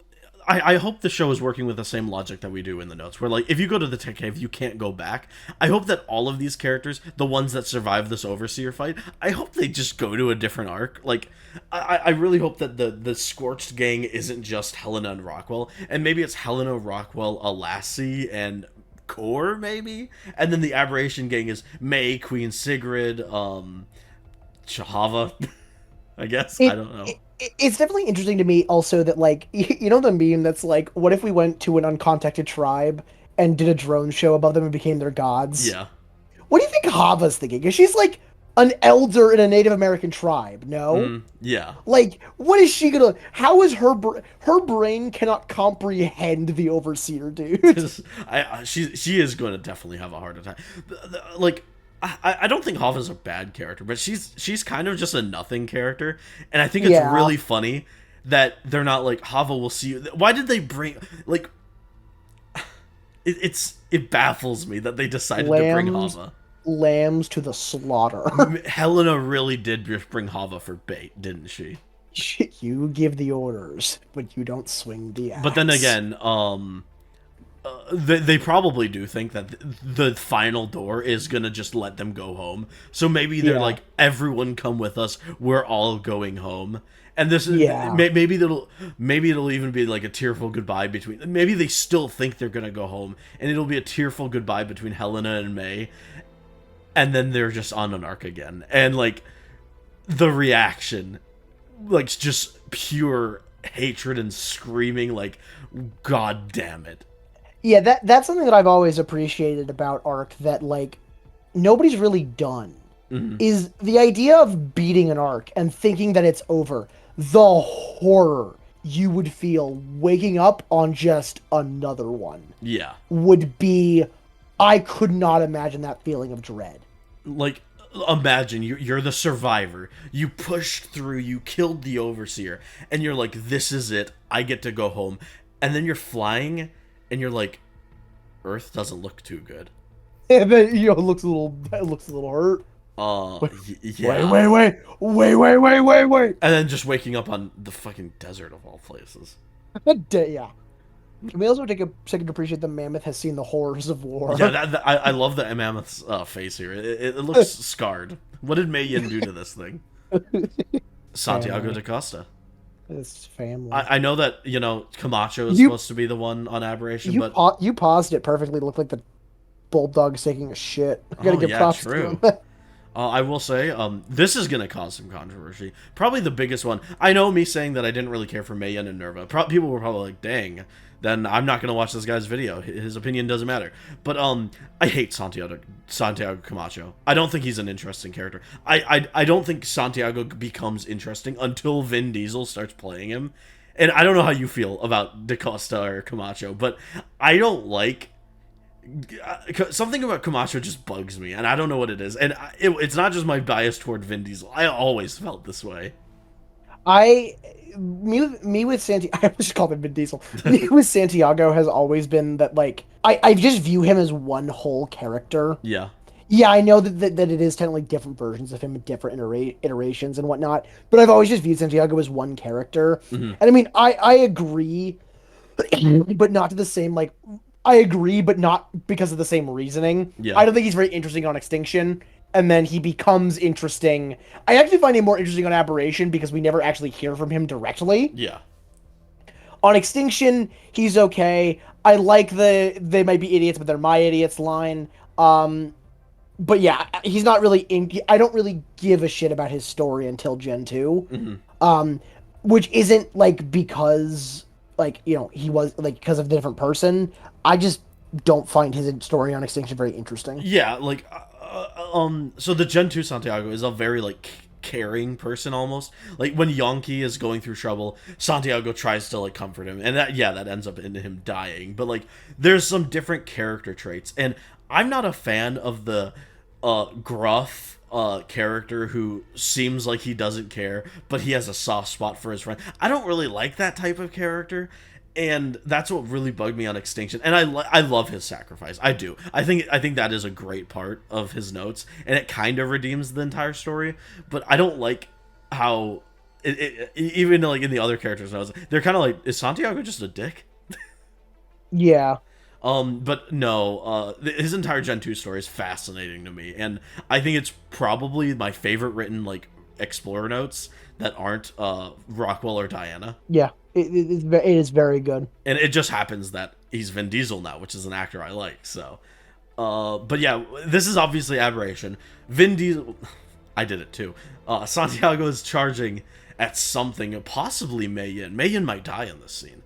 I hope the show is working with the same logic that we do in the notes, where, like, if you go to the tech cave, you can't go back. I hope that all of these characters, the ones that survive this Overseer fight, I hope they just go to a different arc. Like, I really hope that the Scorched gang isn't just Helena and Rockwell, and maybe it's Helena, Rockwell, Alassi, and Core, maybe? And then the Aberration gang is May, Queen Sigrid, Chahava, I guess. I don't know. It's definitely interesting to me also that, like, you know the meme that's like, what if we went to an uncontacted tribe and did a drone show above them and became their gods? Yeah. What do you think Hava's thinking? Because she's like an elder in a Native American tribe, no? Yeah. Like, what is she gonna? How is her brain cannot comprehend the Overseer, dude? She is going to definitely have a heart attack. Like, I don't think Hava's a bad character, but she's kind of just a nothing character, and I think it's really funny that they're not like, Hava will see you. Why did they bring, like, it baffles me that they decided to bring Hava. Lambs to the slaughter. Helena really did just bring Hava for bait, didn't she? You give the orders, but you don't swing the axe. But then again, they probably do think that the final door is gonna just let them go home. So maybe they're like, everyone come with us. We're all going home. And this is maybe it'll even be like a tearful goodbye between. Maybe they still think they're gonna go home, and it'll be a tearful goodbye between Helena and May. And then they're just on an arc again, and like the reaction, like just pure hatred and screaming, like, God damn it. Yeah, that's something that I've always appreciated about ARK, that like nobody's really done. Is the idea of beating an ARK and thinking that it's over. The horror you would feel waking up on just another one. Yeah. Would be, I could not imagine that feeling of dread. Like, imagine you're the survivor. You pushed through, you killed the Overseer, and you're like, this is it. I get to go home. And then you're flying, and you're like, Earth doesn't look too good. And then, it looks a little hurt. Yeah. Wait. And then just waking up on the fucking desert of all places. Yeah. Can we also take a second to appreciate the mammoth has seen the horrors of war? Yeah, I love the mammoth's face here. It looks scarred. What did Mei Yin do to this thing? Santiago da Costa. It's family. I know that, Camacho is supposed to be the one on Aberration, but... You paused it perfectly. It looked like the bulldog's taking a shit. I gotta give props to him. I will say, this is going to cause some controversy. Probably the biggest one. I know me saying that I didn't really care for Mei Yin and Nerva. People were probably like, dang, then I'm not going to watch this guy's video. His opinion doesn't matter. But I hate Santiago Camacho. I don't think he's an interesting character. I don't think Santiago becomes interesting until Vin Diesel starts playing him. And I don't know how you feel about Da Costa or Camacho, but I don't like... Something about Camacho just bugs me, and I don't know what it is. And it's not just my bias toward Vin Diesel. I always felt this way. Me with Santiago, I just called him Vin Diesel. Me with Santiago has always been that, like, I just view him as one whole character. Yeah. Yeah, I know that it is technically different versions of him, different iterations and whatnot, but I've always just viewed Santiago as one character. And I mean, I agree, but not to the same, like, I agree, but not because of the same reasoning. Yeah. I don't think he's very interesting on Extinction, and then he becomes interesting. I actually find him more interesting on Aberration because we never actually hear from him directly. Yeah. On Extinction, he's okay. I like they might be idiots, but they're my idiots line. But yeah, he's not really I don't really give a shit about his story until Gen 2. Which isn't like because he was like because of the different person. I just don't find his story on Extinction very interesting. Yeah, like so the Gen 2 Santiago is a very like caring person almost. Like when Yonki is going through trouble, Santiago tries to like comfort him, and that ends up in him dying. But like there's some different character traits, and I'm not a fan of the gruff character who seems like he doesn't care, but he has a soft spot for his friend. I don't really like that type of character, and that's what really bugged me on Extinction. And I love his sacrifice. I do. I think that is a great part of his notes, and it kind of redeems the entire story. But I don't like how even like in the other characters' notes, they're kind of like, is Santiago just a dick? Yeah. But no, his entire Gen 2 story is fascinating to me, and I think it's probably my favorite written, like, Explorer notes that aren't Rockwell or Diana. Yeah, it is very good. And it just happens that he's Vin Diesel now, which is an actor I like. So, but yeah, this is obviously Aberration. Vin Diesel, I did it too. Santiago is charging at something, possibly Mei Yin. Mei Yin might die in this scene.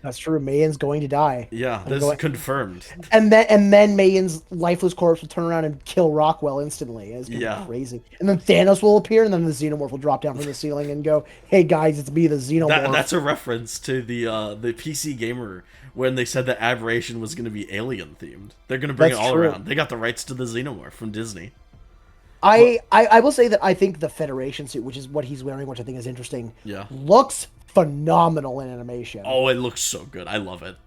That's true. Mayin's going to die. Yeah, this is confirmed. And then Mayin's lifeless corpse will turn around and kill Rockwell instantly. It's crazy. And then Thanos will appear, and then the Xenomorph will drop down from the ceiling and go, "Hey guys, it's me, the Xenomorph." That's a reference to the PC Gamer when they said that Aberration was going to be alien themed. They're going to bring it all around. They got the rights to the Xenomorph from Disney. I will say that I think the Federation suit, which is what he's wearing, which I think is interesting, looks phenomenal in animation. Oh, it looks so good. I love it.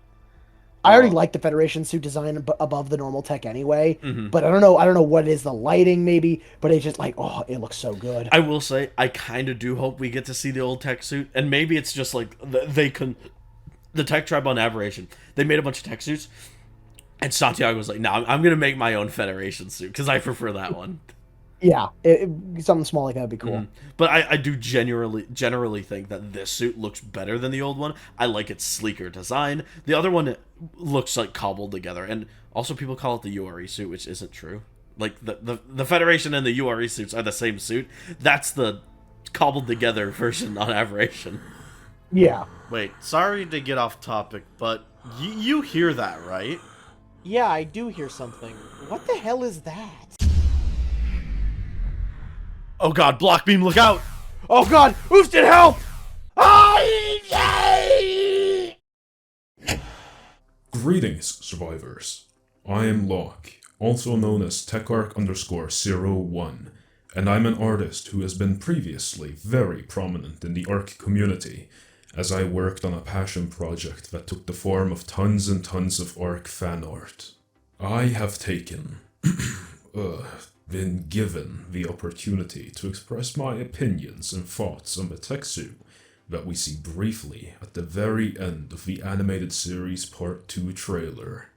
I already like the Federation suit design above the normal tech anyway, Mm-hmm. but I don't know what it is, the lighting maybe, but it's just like, oh, it looks so good. I will say, I kind of do hope we get to see the old tech suit, and maybe it's just like the tech tribe on Aberration, they made a bunch of tech suits, and Santiago was like, no, I'm going to make my own Federation suit, because I prefer that one. Yeah, something small like that would be cool. But I do generally think that this suit looks better than the old one. I like its sleeker design. The other one looks like cobbled together, and also people call it the URE suit, which isn't true. Like the Federation and the URE suits are the same suit. That's the cobbled together version on Aberration. Yeah. Wait, sorry to get off topic, but you hear that, right? Yeah, I do hear something. What the hell is that? Oh god, block beam, look out! Oh god, Oofston, help! Greetings, survivors. I am Locke, also known as TechArk_01, and I'm an artist who has been previously very prominent in the ARK community, as I worked on a passion project that took the form of tons and tons of ARK fan art. I have been given the opportunity to express my opinions and thoughts on the tech suit that we see briefly at the very end of the animated series Part 2 trailer.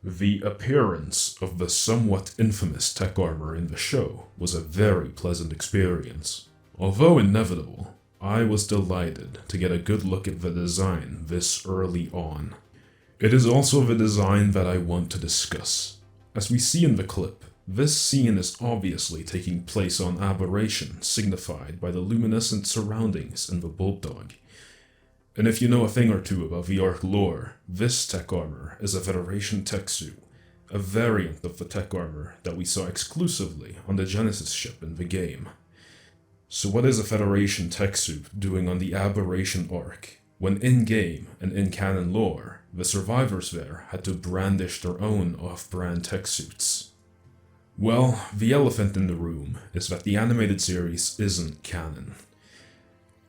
The appearance of the somewhat infamous tech armor in the show was a very pleasant experience. Although inevitable, I was delighted to get a good look at the design this early on. It is also the design that I want to discuss. As we see in the clip, this scene is obviously taking place on Aberration, signified by the luminescent surroundings and the bulldog. And if you know a thing or two about the ARK lore, this tech armor is a Federation tech suit, a variant of the tech armor that we saw exclusively on the Genesis ship in the game. So what is a Federation tech suit doing on the Aberration ARK, when in-game and in-canon lore, the survivors there had to brandish their own off-brand tech suits? Well, the elephant in the room is that the animated series isn't canon.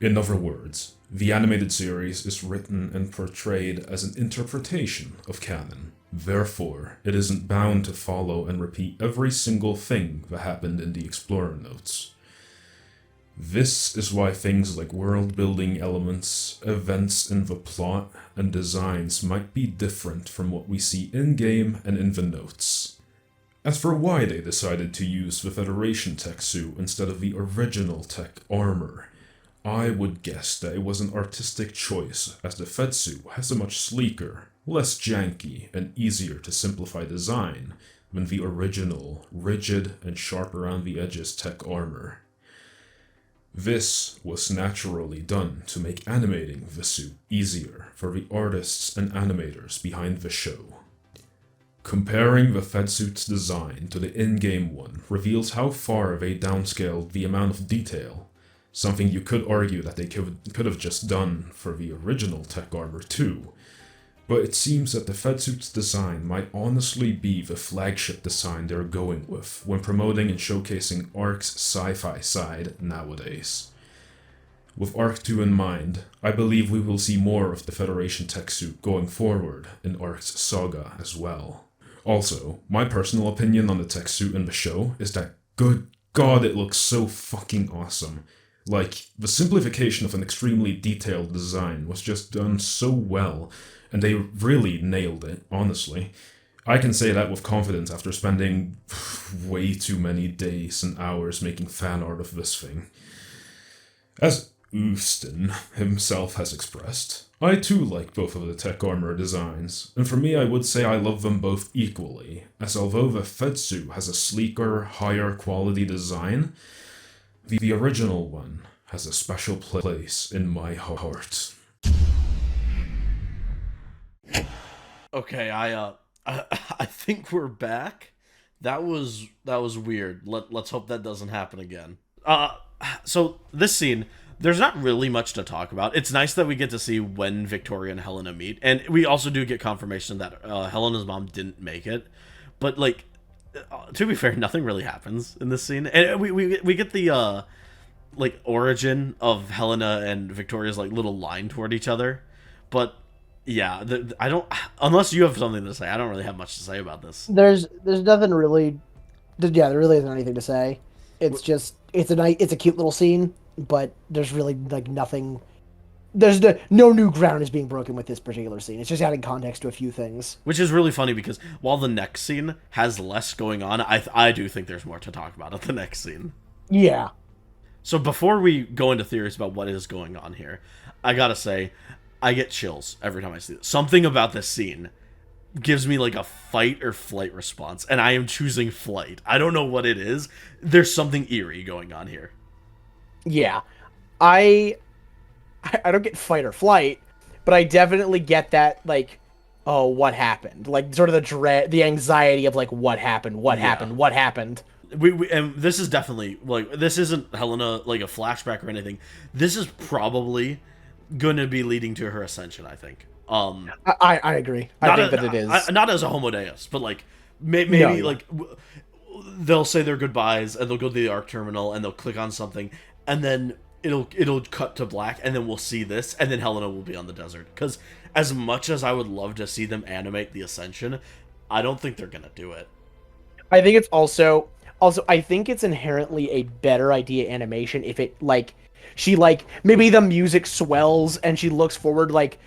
In other words, the animated series is written and portrayed as an interpretation of canon. Therefore, it isn't bound to follow and repeat every single thing that happened in the Explorer notes. This is why things like world-building elements, events in the plot, and designs might be different from what we see in-game and in the notes. As for why they decided to use the Federation tech suit instead of the original tech armor, I would guess that it was an artistic choice, as the Fed suit has a much sleeker, less janky, and easier to simplify design than the original, rigid and sharp around the edges tech armor. This was naturally done to make animating the suit easier for the artists and animators behind the show. Comparing the Fed suit's design to the in-game one reveals how far they downscaled the amount of detail, something you could argue that they could have just done for the original tech armor too, but it seems that the Fed suit's design might honestly be the flagship design they're going with when promoting and showcasing ARK's sci-fi side nowadays. With ARK 2 in mind, I believe we will see more of the Federation tech suit going forward in ARK's saga as well. Also, my personal opinion on the tech suit in the show is that, good god, it looks so fucking awesome. Like, the simplification of an extremely detailed design was just done so well, and they really nailed it, honestly. I can say that with confidence after spending way too many days and hours making fan art of this thing. As Houston himself has expressed, I too like both of the tech armor designs, and for me I would say I love them both equally, as although the Fetsu has a sleeker, higher quality design, the original one has a special place in my heart. Okay, I think we're back. That was weird. Let's hope that doesn't happen again. So this scene, there's not really much to talk about. It's nice that we get to see when Victoria and Helena meet, and we also do get confirmation that Helena's mom didn't make it. But like, to be fair, nothing really happens in this scene, and we get the like origin of Helena and Victoria's like little line toward each other, but yeah, I don't, unless you have something to say, I don't really have much to say about this. There's nothing really. Yeah, there really isn't anything to say. It's just it's a cute little scene, but there's really like nothing. There's no new ground is being broken with this particular scene. It's just adding context to a few things. Which is really funny because while the next scene has less going on, I do think there's more to talk about at the next scene. Yeah. So before we go into theories about what is going on here, I gotta say, I get chills every time I see this. Something about this scene gives me like a fight or flight response, and I am choosing flight. I don't know what it is. There's something eerie going on here. Yeah. I don't get fight or flight, but I definitely get that, like, oh, what happened? Like, sort of the dread, the anxiety of, like, what happened, what happened. We and this is definitely, like, this isn't Helena, like, a flashback or anything. This is probably going to be leading to her ascension, I think. I agree. I think that it is. Not as a Homo Deus, but, like, maybe, No, yeah. like, they'll say their goodbyes, and they'll go to the ARK terminal, and they'll click on something, and then it'll cut to black, and then we'll see this, and then Helena will be on the desert. Because as much as I would love to see them animate the ascension, I don't think they're gonna do it. I think it's also I think it's inherently a better idea animation if it, like, she, like, maybe the music swells and she looks forward, like,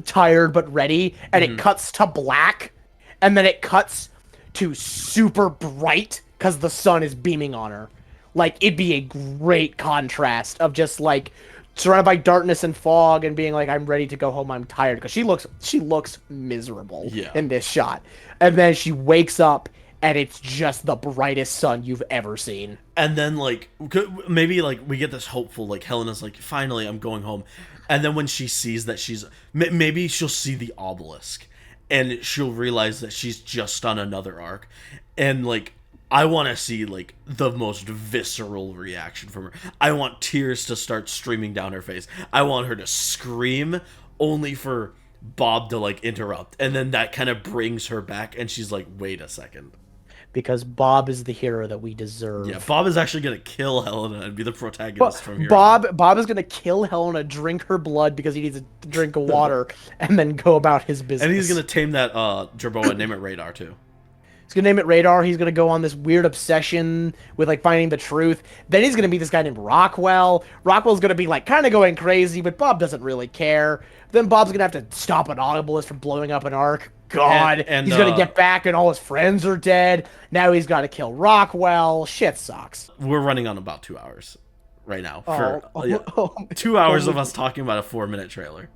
tired but ready, and it cuts to black, and then it cuts to super bright because the sun is beaming on her. Like, it'd be a great contrast of just, like, surrounded by darkness and fog and being like, I'm ready to go home, I'm tired. Because she looks miserable in this shot. And then she wakes up, and it's just the brightest sun you've ever seen. And then, like, maybe, like, we get this hopeful, like, Helena's like, finally, I'm going home. And then when she sees that she's... Maybe she'll see the obelisk, and she'll realize that she's just on another arc. And, like, I want to see, like, the most visceral reaction from her. I want tears to start streaming down her face. I want her to scream, only for Bob to, like, interrupt. And then that kind of brings her back, and she's like, wait a second. Because Bob is the hero that we deserve. Yeah, Bob is actually going to kill Helena and be the protagonist from here on. Bob is going to kill Helena, drink her blood because he needs a drink of water, and then go about his business. And he's going to tame that Jerboa and name it Radar, too. He's going to name it Radar. He's going to go on this weird obsession with, like, finding the truth. Then he's going to meet this guy named Rockwell. Rockwell's going to be, like, kind of going crazy, but Bob doesn't really care. Then Bob's going to have to stop an obelisk from blowing up an arc. God. And he's going to get back, and all his friends are dead. Now he's got to kill Rockwell. Shit sucks. We're running on about 2 hours right now. 2 hours of us talking about a 4-minute trailer.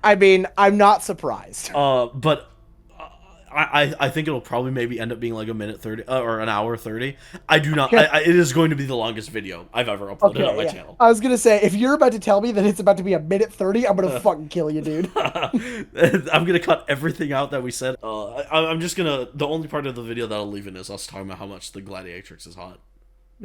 I mean, I'm not surprised. But... I think it'll probably maybe end up being like a minute 30 or an hour 30. I do not. It is going to be the longest video I've ever uploaded on my channel. I was gonna say, if you're about to tell me that it's about to be a minute 30, I'm gonna fucking kill you, dude. I'm gonna cut everything out that we said. I'm just gonna. The only part of the video that I'll leave in is us talking about how much the Gladiatrix is hot.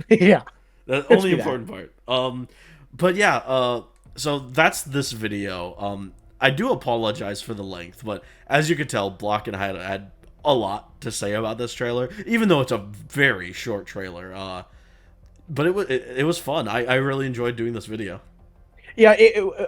Yeah, the only important part. But yeah. So that's this video. I do apologize for the length, but as you could tell, Block and I had a lot to say about this trailer, even though it's a very short trailer. But it was fun. I really enjoyed doing this video. Yeah,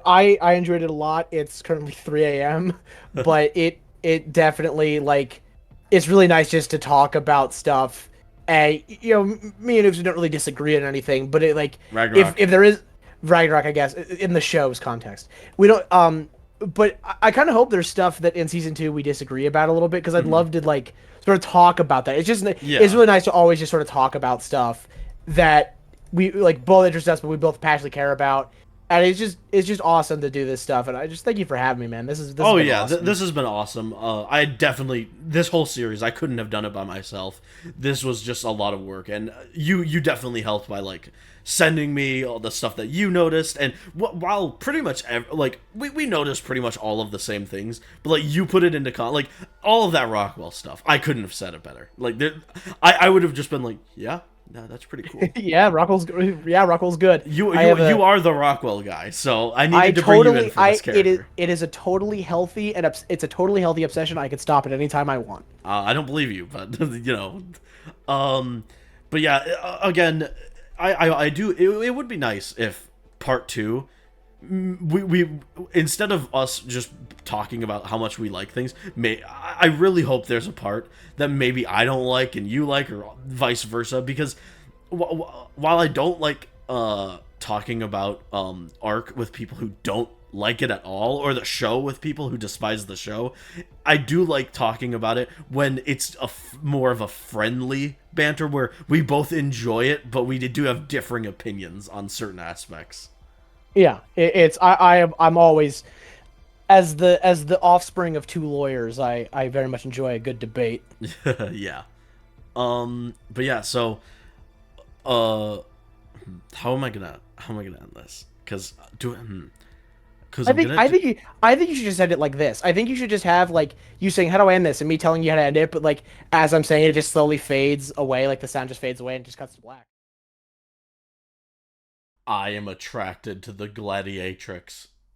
I enjoyed it a lot. It's currently 3 a.m., but it definitely, like, it's really nice just to talk about stuff. And, you know, me and Oops don't really disagree on anything, but it, like, Ragnarok. if there is Ragnarok, I guess, in the show's context, we don't but I kind of hope there's stuff that in season 2 we disagree about a little bit, because I'd love to like sort of talk about that. It's just it's really nice to always just sort of talk about stuff that we like both interest us, but we both passionately care about. And it's just awesome to do this stuff, and I just thank you for having me, man. This has been awesome. This has been awesome. I definitely, this whole series, I couldn't have done it by myself. This was just a lot of work, and you definitely helped by like sending me all the stuff that you noticed, and while pretty much we noticed pretty much all of the same things, but like you put it into like all of that Rockwell stuff. I couldn't have said it better. Like I would have just been like, yeah. No, that's pretty cool. Rockwell's good. You are the Rockwell guy, so I needed to bring you in for this character. It is a totally healthy it's a totally healthy obsession. I could stop at any time I want. I don't believe you, but but yeah, again, I do. It would be nice if part 2, we instead of us just talking about how much we like things, I really hope there's a part that maybe I don't like and you like, or vice versa, because while I don't like talking about ARK with people who don't like it at all, or the show with people who despise the show, I do like talking about it when it's more of a friendly banter where we both enjoy it, but we do have differing opinions on certain aspects. Yeah, I'm always, as the offspring of 2 lawyers, I very much enjoy a good debate. Yeah. But yeah, so how am I gonna end this? Because I think you should just end it like this. I think you should just have like you saying, how do I end this, and me telling you how to end it, but like as I'm saying it just slowly fades away, like the sound just fades away and just cuts to black. I am attracted to the Gladiatrix.